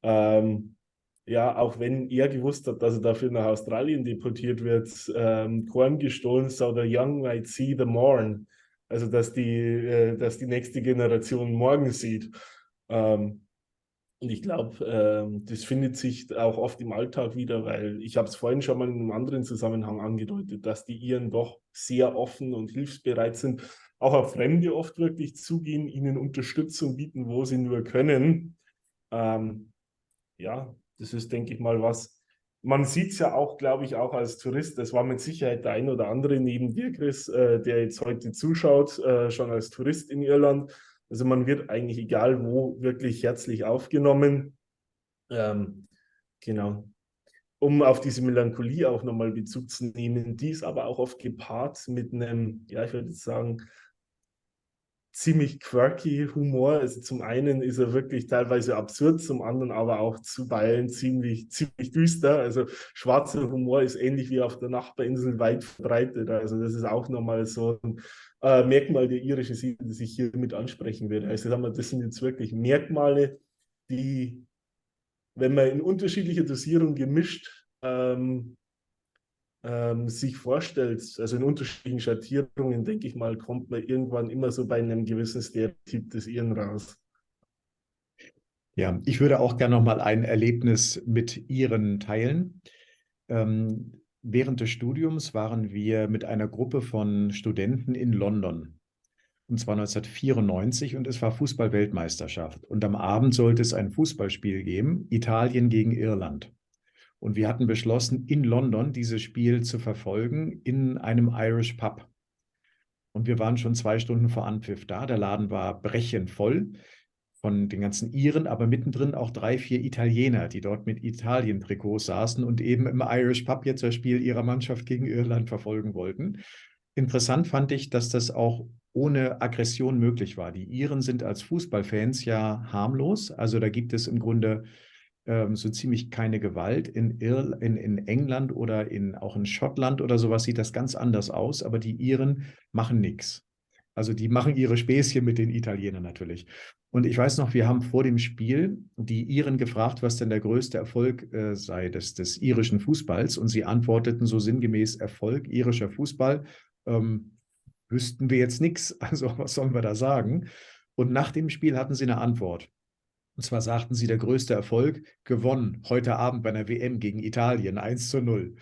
C: ja, auch wenn er gewusst hat, dass er dafür nach Australien deportiert wird, Korn gestohlen, so the young might see the morn. Also, dass die nächste Generation morgen sieht. Und ich glaube, das findet sich auch oft im Alltag wieder, weil ich habe es vorhin schon mal in einem anderen Zusammenhang angedeutet, dass die Iren doch sehr offen und hilfsbereit sind, auch auf Fremde oft wirklich zugehen, ihnen Unterstützung bieten, wo sie nur können. Ähm, ja, das ist, denke ich mal, was. Man sieht es ja auch, glaube ich, auch als Tourist. Das war mit Sicherheit der ein oder andere neben dir, Chris, der jetzt heute zuschaut, schon als Tourist in Irland. Also man wird eigentlich egal wo wirklich herzlich aufgenommen. Ähm, genau. Um auf diese Melancholie auch nochmal Bezug zu nehmen, die ist aber auch oft gepaart mit einem, ja, ich würde jetzt sagen, ziemlich quirky Humor. Also zum einen ist er wirklich teilweise absurd, zum anderen aber auch zuweilen ziemlich düster. Also schwarzer Humor ist ähnlich wie auf der Nachbarinsel weit verbreitet. Also das ist auch nochmal so ein Merkmal der irischen Seele, das ich hier mit ansprechen würde. Also sagen wir, das sind jetzt wirklich Merkmale, die, wenn man in unterschiedlicher Dosierung gemischt sich vorstellt, also in unterschiedlichen Schattierungen, denke ich mal, kommt man irgendwann immer so bei einem gewissen Stereotyp des Iren raus.
A: Ja, ich würde auch gerne noch mal ein Erlebnis mit Iren teilen. Während des Studiums waren wir mit einer Gruppe von Studenten in London. Und zwar 1994 und es war Fußball-Weltmeisterschaft. Und am Abend sollte es ein Fußballspiel geben, Italien gegen Irland. Und wir hatten beschlossen, in London dieses Spiel zu verfolgen in einem Irish Pub. Und wir waren schon 2 Stunden vor Anpfiff da. Der Laden war brechend voll von den ganzen Iren, aber mittendrin auch 3, 4 Italiener, die dort mit Italien-Trikots saßen und eben im Irish Pub jetzt das Spiel ihrer Mannschaft gegen Irland verfolgen wollten. Interessant fand ich, dass das auch ohne Aggression möglich war. Die Iren sind als Fußballfans ja harmlos. Also da gibt es im Grunde so ziemlich keine Gewalt. In England oder auch in Schottland oder sowas sieht das ganz anders aus, aber die Iren machen nichts. Also die machen ihre Späßchen mit den Italienern natürlich. Und ich weiß noch, wir haben vor dem Spiel die Iren gefragt, was denn der größte Erfolg sei des irischen Fußballs. Und sie antworteten so sinngemäß: Erfolg irischer Fußball. Ähm, Wüssten wir jetzt nichts. Also was sollen wir da sagen? Und nach dem Spiel hatten sie eine Antwort. Und zwar sagten sie, der größte Erfolg, gewonnen heute Abend bei einer WM gegen Italien, 1:0.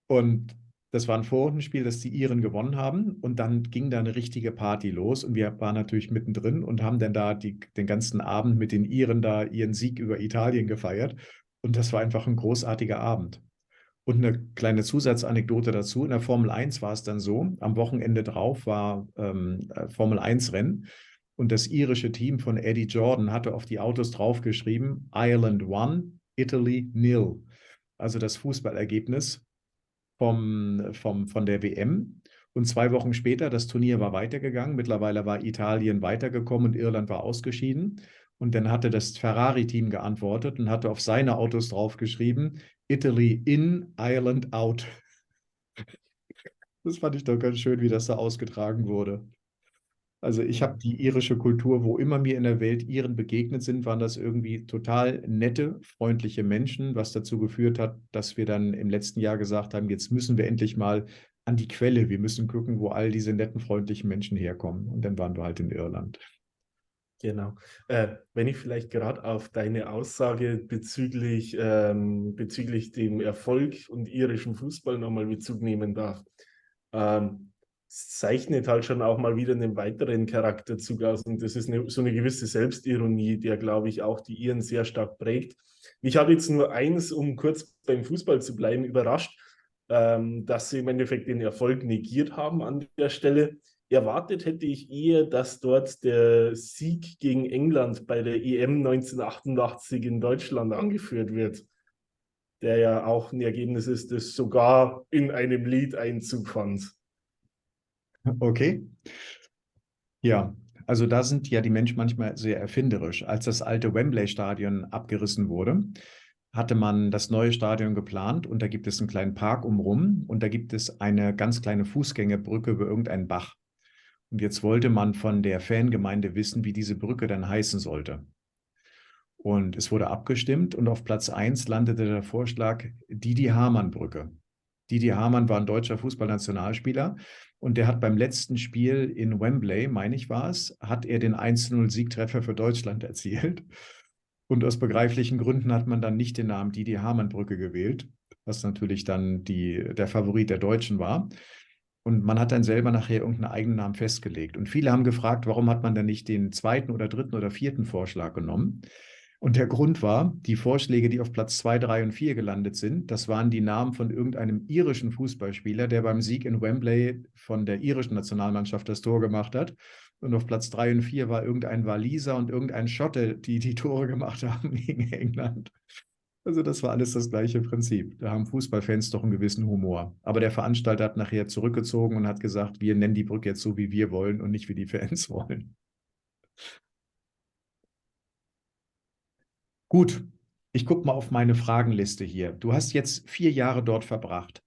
A: Und das war ein Vorrundenspiel, das die Iren gewonnen haben. Und dann ging da eine richtige Party los. Und wir waren natürlich mittendrin und haben dann da den ganzen Abend mit den Iren da ihren Sieg über Italien gefeiert. Und das war einfach ein großartiger Abend. Und eine kleine Zusatzanekdote dazu. In der Formel 1 war es dann so, am Wochenende drauf war Formel 1 Rennen und das irische Team von Eddie Jordan hatte auf die Autos draufgeschrieben, Ireland 1, Italy 0. Also das Fußballergebnis von der WM. Und 2 Wochen später, das Turnier war weitergegangen. Mittlerweile war Italien weitergekommen und Irland war ausgeschieden. Und dann hatte das Ferrari-Team geantwortet und hatte auf seine Autos draufgeschrieben, Italy in, Ireland out. Das fand ich doch ganz schön, wie das da ausgetragen wurde. Also ich habe die irische Kultur, wo immer mir in der Welt Iren begegnet sind, waren das irgendwie total nette, freundliche Menschen, was dazu geführt hat, dass wir dann im letzten Jahr gesagt haben, jetzt müssen wir endlich mal an die Quelle. Wir müssen gucken, wo all diese netten, freundlichen Menschen herkommen. Und dann waren wir halt in Irland.
C: Genau. Wenn ich vielleicht gerade auf deine Aussage bezüglich dem Erfolg und irischem Fußball nochmal Bezug nehmen darf. Es zeichnet halt schon auch mal wieder einen weiteren Charakterzug aus und das ist so eine gewisse Selbstironie, der, glaube ich, auch die Iren sehr stark prägt. Mich hat jetzt nur eins, um kurz beim Fußball zu bleiben, überrascht, dass sie im Endeffekt den Erfolg negiert haben an der Stelle. Erwartet hätte ich eher, dass dort der Sieg gegen England bei der EM 1988 in Deutschland angeführt wird, der ja auch ein Ergebnis ist, das sogar in einem Lied Einzug fand.
A: Okay. Ja, also da sind ja die Menschen manchmal sehr erfinderisch. Als das alte Wembley-Stadion abgerissen wurde, hatte man das neue Stadion geplant und da gibt es einen kleinen Park umrum und da gibt es eine ganz kleine Fußgängerbrücke über irgendeinen Bach. Und jetzt wollte man von der Fangemeinde wissen, wie diese Brücke dann heißen sollte. Und es wurde abgestimmt und auf Platz 1 landete der Vorschlag Didi-Hamann-Brücke. Didi Hamann war ein deutscher Fußballnationalspieler und der hat beim letzten Spiel in Wembley, meine ich war es, hat er den 1:0-Siegtreffer für Deutschland erzielt. Und aus begreiflichen Gründen hat man dann nicht den Namen Didi Hamann-Brücke gewählt, was natürlich dann der Favorit der Deutschen war. Und man hat dann selber nachher irgendeinen eigenen Namen festgelegt. Und viele haben gefragt, warum hat man dann nicht den zweiten oder dritten oder vierten Vorschlag genommen? Und der Grund war, die Vorschläge, die auf Platz 2, 3 und 4 gelandet sind, das waren die Namen von irgendeinem irischen Fußballspieler, der beim Sieg in Wembley von der irischen Nationalmannschaft das Tor gemacht hat. Und auf Platz 3 und 4 war irgendein Waliser und irgendein Schotte, die die Tore gemacht haben gegen England. Also das war alles das gleiche Prinzip. Da haben Fußballfans doch einen gewissen Humor. Aber der Veranstalter hat nachher zurückgezogen und hat gesagt, wir nennen die Brücke jetzt so, wie wir wollen und nicht, wie die Fans wollen. Gut, ich gucke mal auf meine Fragenliste hier. Du hast jetzt 4 Jahre dort verbracht.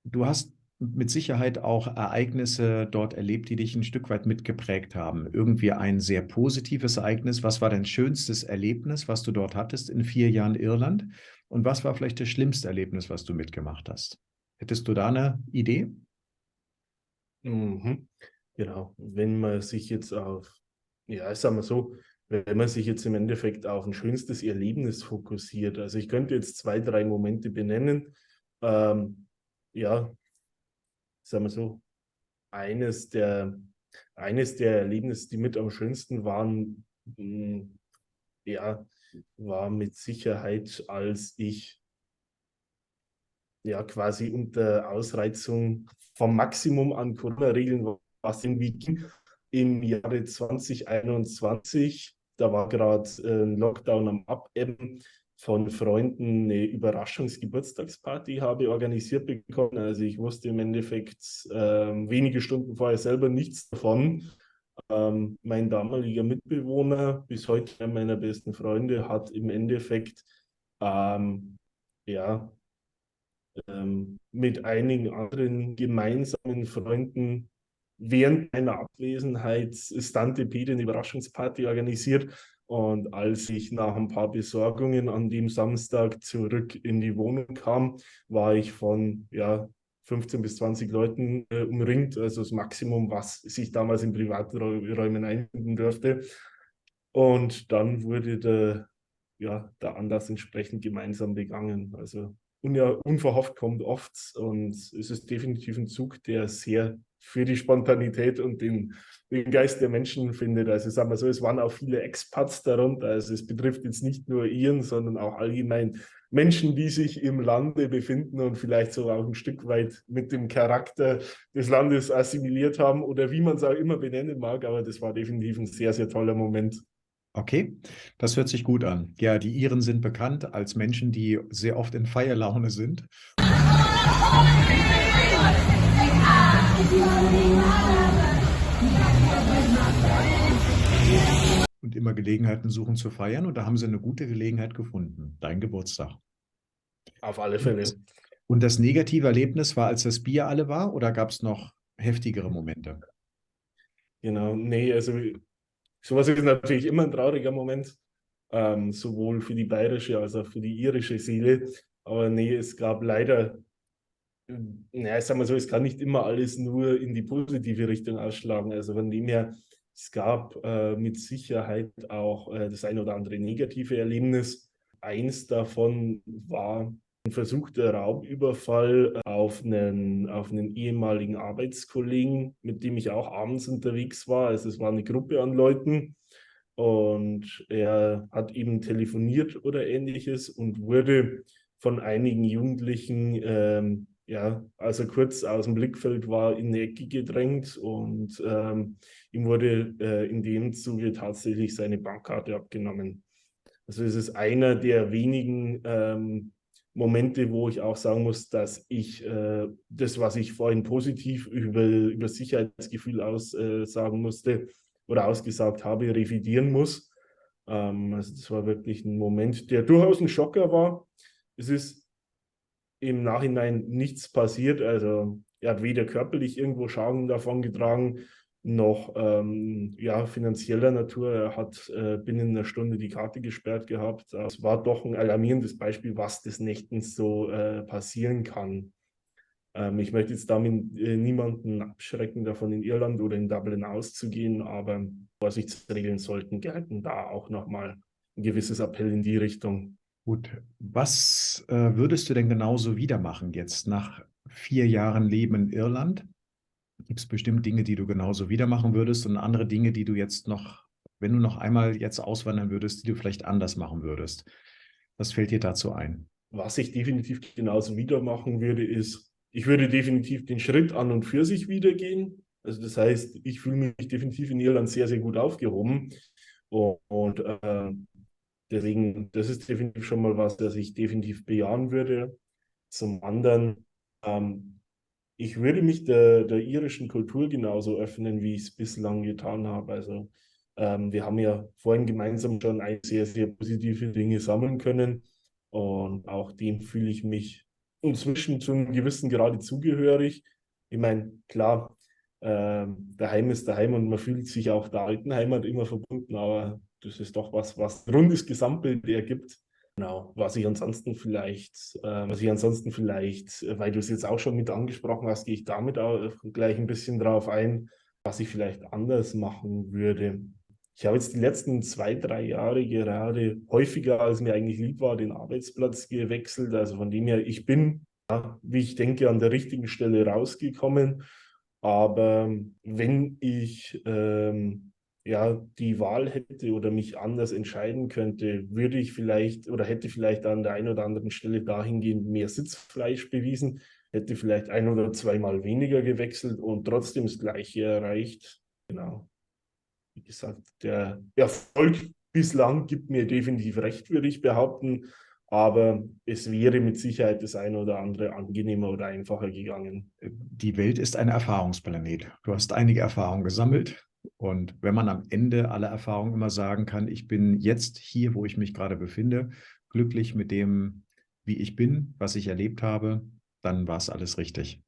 A: Du hast mit Sicherheit auch Ereignisse dort erlebt, die dich ein Stück weit mitgeprägt haben. Irgendwie ein sehr positives Ereignis. Was war dein schönstes Erlebnis, was du dort hattest in 4 Jahren Irland? Und was war vielleicht das schlimmste Erlebnis, was du mitgemacht hast? Hättest du da eine Idee?
C: Mhm. Genau. Wenn man sich jetzt ja, sagen wir so, wenn man sich jetzt im Endeffekt auf ein schönstes Erlebnis fokussiert, also ich könnte jetzt 2, 3 Momente benennen. Ja, sagen wir so, eines der, eines der Erlebnisse, die mit am schönsten waren, ja, war mit Sicherheit, als ich ja quasi unter Ausreizung vom Maximum an Corona-Regeln, was irgendwie ging, im Jahre 2021. Da war gerade ein Lockdown am Abebben, von Freunden eine Überraschungsgeburtstagsparty habe organisiert bekommen. Also ich wusste im Endeffekt wenige Stunden vorher selber nichts davon. Mein damaliger Mitbewohner, bis heute einer meiner besten Freunde, hat im Endeffekt ja, mit einigen anderen gemeinsamen Freunden während meiner Abwesenheit Stante-P, eine Überraschungsparty organisiert. Und als ich nach ein paar Besorgungen an dem Samstag zurück in die Wohnung kam, war ich von 15 bis 20 Leuten umringt, also das Maximum, was sich damals in Privaträumen einfinden durfte. Und dann wurde der Anlass entsprechend gemeinsam begangen. Also unverhofft kommt oft und es ist definitiv ein Zug, der sehr für die Spontanität und den Geist der Menschen findet. Also sagen wir so, es waren auch viele Expats darunter. Also es betrifft jetzt nicht nur Iren, sondern auch allgemein Menschen, die sich im Lande befinden und vielleicht so auch ein Stück weit mit dem Charakter des Landes assimiliert haben oder wie man es auch immer benennen mag. Aber das war definitiv ein sehr, sehr toller Moment.
A: Okay, das hört sich gut an. Ja, die Iren sind bekannt als Menschen, die sehr oft in Feierlaune sind und immer Gelegenheiten suchen zu feiern. Und da haben sie eine gute Gelegenheit gefunden, dein Geburtstag.
C: Auf alle Fälle.
A: Und das negative Erlebnis war, als das Bier alle war, oder gab es noch heftigere Momente?
C: Genau, nee, also sowas ist natürlich immer ein trauriger Moment, sowohl für die bayerische als auch für die irische Seele. Aber nee, es gab leider, naja, ich sag mal so, es kann nicht immer alles nur in die positive Richtung ausschlagen. Also von dem her, es gab mit Sicherheit auch das ein oder andere negative Erlebnis. Eins davon war ein versuchter Raubüberfall auf einen ehemaligen Arbeitskollegen, mit dem ich auch abends unterwegs war. Also es war eine Gruppe an Leuten und er hat eben telefoniert oder ähnliches und wurde von einigen Jugendlichen, ja, als er kurz aus dem Blickfeld war, in die Ecke gedrängt und ihm wurde in dem Zuge tatsächlich seine Bankkarte abgenommen. Also es ist einer der wenigen Momente, wo ich auch sagen muss, dass ich das, was ich vorhin positiv über Sicherheitsgefühl aussagen musste oder ausgesagt habe, revidieren muss. Also das war wirklich ein Moment, der durchaus ein Schocker war. Es ist im Nachhinein nichts passiert. Also er hat weder körperlich irgendwo Schaden davon getragen, noch ja, finanzieller Natur. Er hat binnen einer Stunde die Karte gesperrt gehabt. Es war doch ein alarmierendes Beispiel, was des Nächtens so passieren kann. Ich möchte jetzt damit niemanden abschrecken, davon in Irland oder in Dublin auszugehen, aber Vorsichtsregeln sollten gelten, da auch nochmal ein gewisses Appell in die Richtung.
A: Gut, was würdest du denn genauso wieder machen jetzt nach 4 Jahren Leben in Irland? Gibt es bestimmt Dinge, die du genauso wieder machen würdest und andere Dinge, die du jetzt noch, wenn du noch einmal jetzt auswandern würdest, die du vielleicht anders machen würdest? Was fällt dir dazu ein?
C: Was ich definitiv genauso wieder machen würde, ist, ich würde definitiv den Schritt an und für sich wieder gehen. Also das heißt, ich fühle mich definitiv in Irland sehr, sehr gut aufgehoben. Und deswegen, das ist definitiv schon mal was, das ich definitiv bejahen würde. Zum anderen, ich würde mich der irischen Kultur genauso öffnen, wie ich es bislang getan habe. Also wir haben ja vorhin gemeinsam schon sehr, sehr positive Dinge sammeln können. Und auch dem fühle ich mich inzwischen zu einem gewissen Grade zugehörig. Ich meine, klar, daheim ist daheim und man fühlt sich auch der alten Heimat immer verbunden, aber das ist doch was ein rundes Gesamtbild ergibt. Genau, was ich ansonsten vielleicht, weil du es jetzt auch schon mit angesprochen hast, gehe ich damit auch gleich ein bisschen drauf ein, was ich vielleicht anders machen würde. Ich habe jetzt die letzten 2, 3 Jahre gerade häufiger, als mir eigentlich lieb war, den Arbeitsplatz gewechselt. Also von dem her, ich bin, ja, wie ich denke, an der richtigen Stelle rausgekommen. Aber wenn ich ja, die Wahl hätte oder mich anders entscheiden könnte, würde ich vielleicht oder hätte vielleicht an der einen oder anderen Stelle dahingehend mehr Sitzfleisch bewiesen, hätte vielleicht 1 oder 2 Mal weniger gewechselt und trotzdem das Gleiche erreicht. Genau. Wie gesagt, der Erfolg bislang gibt mir definitiv recht, würde ich behaupten. Aber es wäre mit Sicherheit das eine oder andere angenehmer oder einfacher gegangen.
A: Die Welt ist ein Erfahrungsplanet. Du hast einige Erfahrungen gesammelt. Und wenn man am Ende aller Erfahrungen immer sagen kann, ich bin jetzt hier, wo ich mich gerade befinde, glücklich mit dem, wie ich bin, was ich erlebt habe, dann war es alles richtig.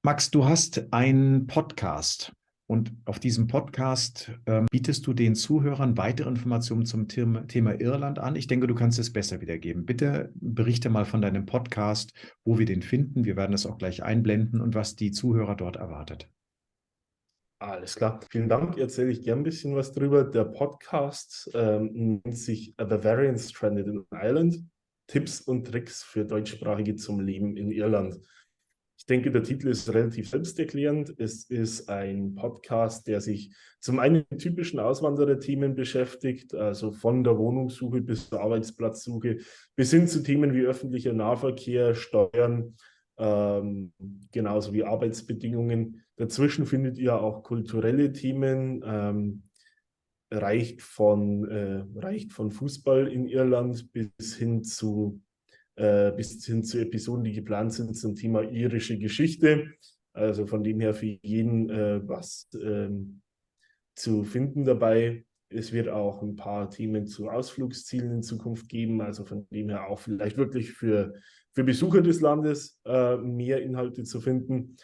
A: Max, du hast einen Podcast und auf diesem Podcast bietest du den Zuhörern weitere Informationen zum Thema Irland an. Ich denke, du kannst es besser wiedergeben. Bitte berichte mal von deinem Podcast, wo wir den finden. Wir werden es auch gleich einblenden und was die Zuhörer dort erwartet.
C: Alles klar. Vielen Dank. Erzähle ich gern ein bisschen was drüber. Der Podcast nennt sich A Bavarian Stranded in Ireland. Tipps und Tricks für Deutschsprachige zum Leben in Irland. Ich denke, der Titel ist relativ selbsterklärend. Es ist ein Podcast, der sich zum einen mit typischen Auswandererthemen beschäftigt, also von der Wohnungssuche bis zur Arbeitsplatzsuche, bis hin zu Themen wie öffentlicher Nahverkehr, Steuern, genauso wie Arbeitsbedingungen. Dazwischen findet ihr auch kulturelle Themen, reicht von Fußball in Irland bis hin zu Episoden, die geplant sind zum Thema irische Geschichte. Also von dem her für jeden was zu finden dabei. Es wird auch ein paar Themen zu Ausflugszielen in Zukunft geben. Also von dem her auch vielleicht wirklich für Besucher des Landes mehr Inhalte zu finden.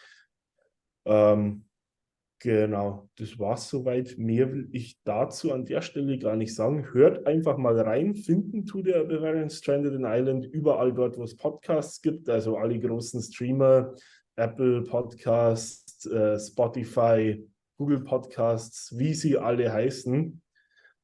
C: Genau, das war es soweit. Mehr will ich dazu an der Stelle gar nicht sagen. Hört einfach mal rein. Finden tut ihr Bavarian Stranded in Ireland überall dort, wo es Podcasts gibt. Also alle großen Streamer, Apple Podcasts, Spotify, Google Podcasts, wie sie alle heißen.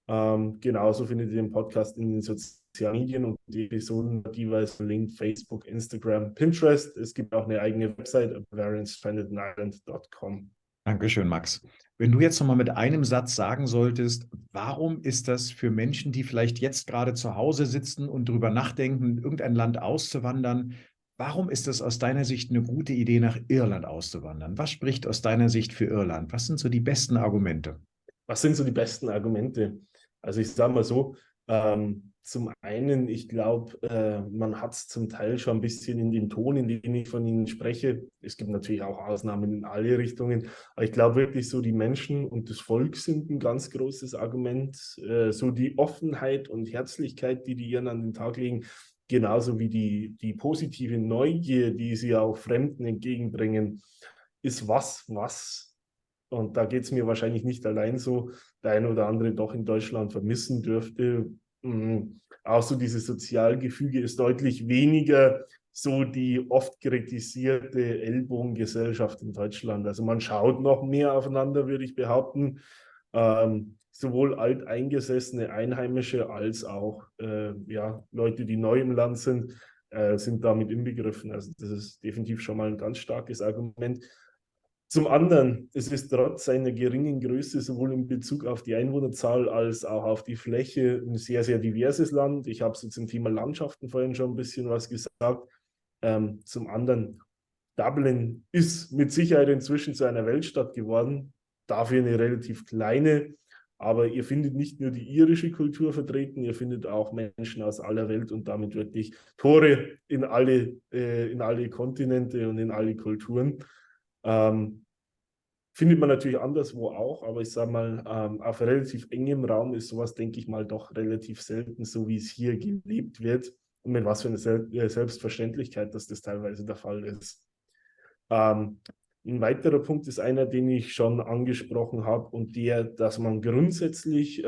C: Genauso findet ihr den Podcast in den sozialen Medien und die Episoden jeweils verlinkt: Facebook, Instagram, Pinterest. Es gibt auch eine eigene Website, bavarianstrandedinisland.com.
A: Dankeschön, Max. Wenn du jetzt nochmal mit einem Satz sagen solltest, warum ist das für Menschen, die vielleicht jetzt gerade zu Hause sitzen und darüber nachdenken, in irgendein Land auszuwandern, warum ist das aus deiner Sicht eine gute Idee, nach Irland auszuwandern? Was spricht aus deiner Sicht für Irland? Was sind so die besten Argumente?
C: Was sind so die besten Argumente? Also ich sage mal so, zum einen, ich glaube, man hat es zum Teil schon ein bisschen in dem Ton, in dem ich von Ihnen spreche. Es gibt natürlich auch Ausnahmen in alle Richtungen, aber ich glaube wirklich so, die Menschen und das Volk sind ein ganz großes Argument. So die Offenheit und Herzlichkeit, die Iren an den Tag legen, genauso wie die positive Neugier, die sie auch Fremden entgegenbringen, ist was, und da geht es mir wahrscheinlich nicht allein so, der eine oder andere doch in Deutschland vermissen dürfte. Auch so dieses Sozialgefüge ist deutlich weniger so die oft kritisierte Ellbogengesellschaft in Deutschland. Also man schaut noch mehr aufeinander, würde ich behaupten. Sowohl alteingesessene Einheimische als auch Leute, die neu im Land sind damit inbegriffen. Also das ist definitiv schon mal ein ganz starkes Argument. Zum anderen, es ist trotz seiner geringen Größe sowohl in Bezug auf die Einwohnerzahl als auch auf die Fläche ein sehr, sehr diverses Land. Ich habe so zum Thema Landschaften vorhin schon ein bisschen was gesagt. Zum anderen, Dublin ist mit Sicherheit inzwischen zu einer Weltstadt geworden, dafür eine relativ kleine. Aber ihr findet nicht nur die irische Kultur vertreten, ihr findet auch Menschen aus aller Welt und damit wirklich Tore in alle Kontinente und in alle Kulturen. Findet man natürlich anderswo auch, aber ich sage mal, auf relativ engem Raum ist sowas, denke ich mal, doch relativ selten, so wie es hier gelebt wird und mit was für eine Selbstverständlichkeit, dass das teilweise der Fall ist. Ein weiterer Punkt ist einer, den ich schon angesprochen habe, und dass man grundsätzlich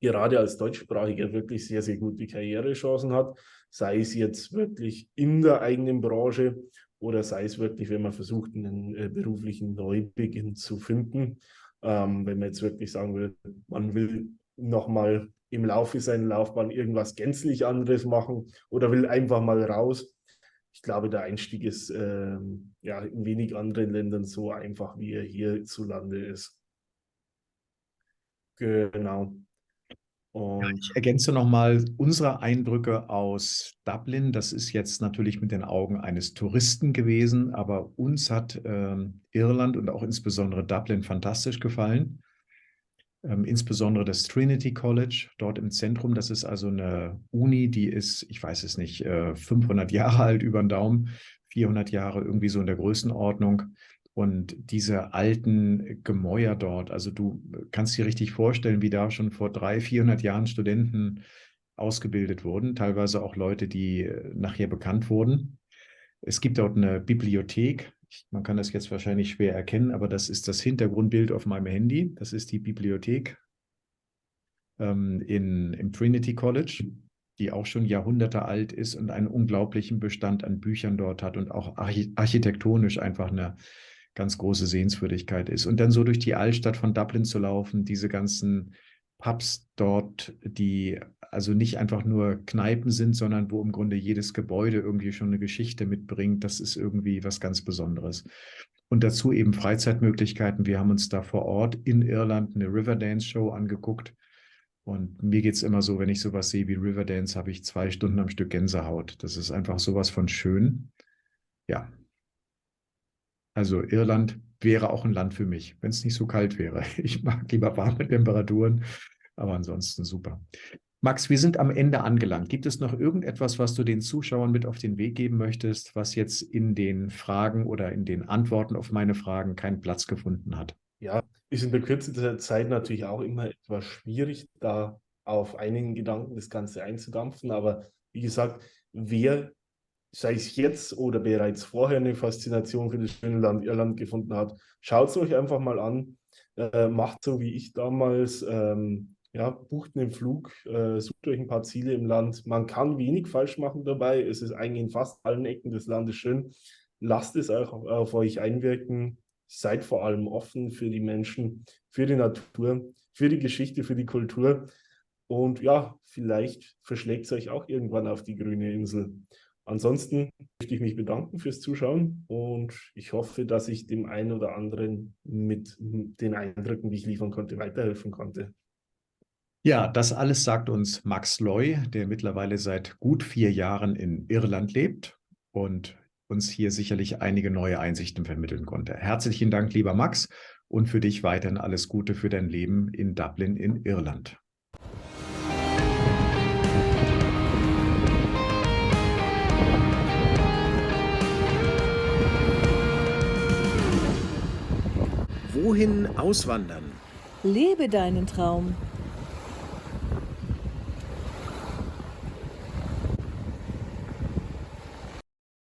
C: gerade als Deutschsprachiger wirklich sehr, sehr gute Karrierechancen hat, sei es jetzt wirklich in der eigenen Branche oder sei es wirklich, wenn man versucht, einen beruflichen Neubeginn zu finden. Wenn man jetzt wirklich sagen will, man will nochmal im Laufe seiner Laufbahn irgendwas gänzlich anderes machen oder will einfach mal raus. Ich glaube, der Einstieg ist in wenig anderen Ländern so einfach, wie er hierzulande ist. Genau.
A: Ich ergänze nochmal unsere Eindrücke aus Dublin. Das ist jetzt natürlich mit den Augen eines Touristen gewesen, aber uns hat Irland und auch insbesondere Dublin fantastisch gefallen. Insbesondere das Trinity College dort im Zentrum. Das ist also eine Uni, die ist, ich weiß es nicht, 500 Jahre alt über den Daumen, 400 Jahre irgendwie so in der Größenordnung. Und diese alten Gemäuer dort, also du kannst dir richtig vorstellen, wie da schon vor 300, 400 Jahren Studenten ausgebildet wurden, teilweise auch Leute, die nachher bekannt wurden. Es gibt dort eine Bibliothek. Man kann das jetzt wahrscheinlich schwer erkennen, aber das ist das Hintergrundbild auf meinem Handy. Das ist die Bibliothek im Trinity College, die auch schon Jahrhunderte alt ist und einen unglaublichen Bestand an Büchern dort hat und auch architektonisch einfach eine ganz große Sehenswürdigkeit ist. Und dann so durch die Altstadt von Dublin zu laufen, diese ganzen Pubs dort, die also nicht einfach nur Kneipen sind, sondern wo im Grunde jedes Gebäude irgendwie schon eine Geschichte mitbringt. Das ist irgendwie was ganz Besonderes. Und dazu eben Freizeitmöglichkeiten. Wir haben uns da vor Ort in Irland eine Riverdance-Show angeguckt. Und mir geht es immer so, wenn ich sowas sehe wie Riverdance, habe ich 2 Stunden am Stück Gänsehaut. Das ist einfach sowas von schön. Ja, also Irland wäre auch ein Land für mich, wenn es nicht so kalt wäre. Ich mag lieber warme Temperaturen, aber ansonsten super. Max, wir sind am Ende angelangt. Gibt es noch irgendetwas, was du den Zuschauern mit auf den Weg geben möchtest, was jetzt in den Fragen oder in den Antworten auf meine Fragen keinen Platz gefunden hat?
C: Ja, ist in der Kürze der Zeit natürlich auch immer etwas schwierig, da auf einigen Gedanken das Ganze einzudampfen. Aber wie gesagt, wer, sei es jetzt oder bereits vorher, eine Faszination für das schöne Land Irland gefunden hat, schaut es euch einfach mal an. Macht so wie ich damals. Ja, bucht einen Flug, sucht euch ein paar Ziele im Land. Man kann wenig falsch machen dabei. Es ist eigentlich in fast allen Ecken des Landes schön. Lasst es auch auf euch einwirken. Seid vor allem offen für die Menschen, für die Natur, für die Geschichte, für die Kultur. Und ja, vielleicht verschlägt es euch auch irgendwann auf die grüne Insel. Ansonsten möchte ich mich bedanken fürs Zuschauen und ich hoffe, dass ich dem einen oder anderen mit den Eindrücken, die ich liefern konnte, weiterhelfen konnte.
A: Ja, das alles sagt uns Max Loy, der mittlerweile seit gut 4 Jahren in Irland lebt und uns hier sicherlich einige neue Einsichten vermitteln konnte. Herzlichen Dank, lieber Max, und für dich weiterhin alles Gute für dein Leben in Dublin in Irland. Wohin auswandern?
D: Lebe deinen Traum.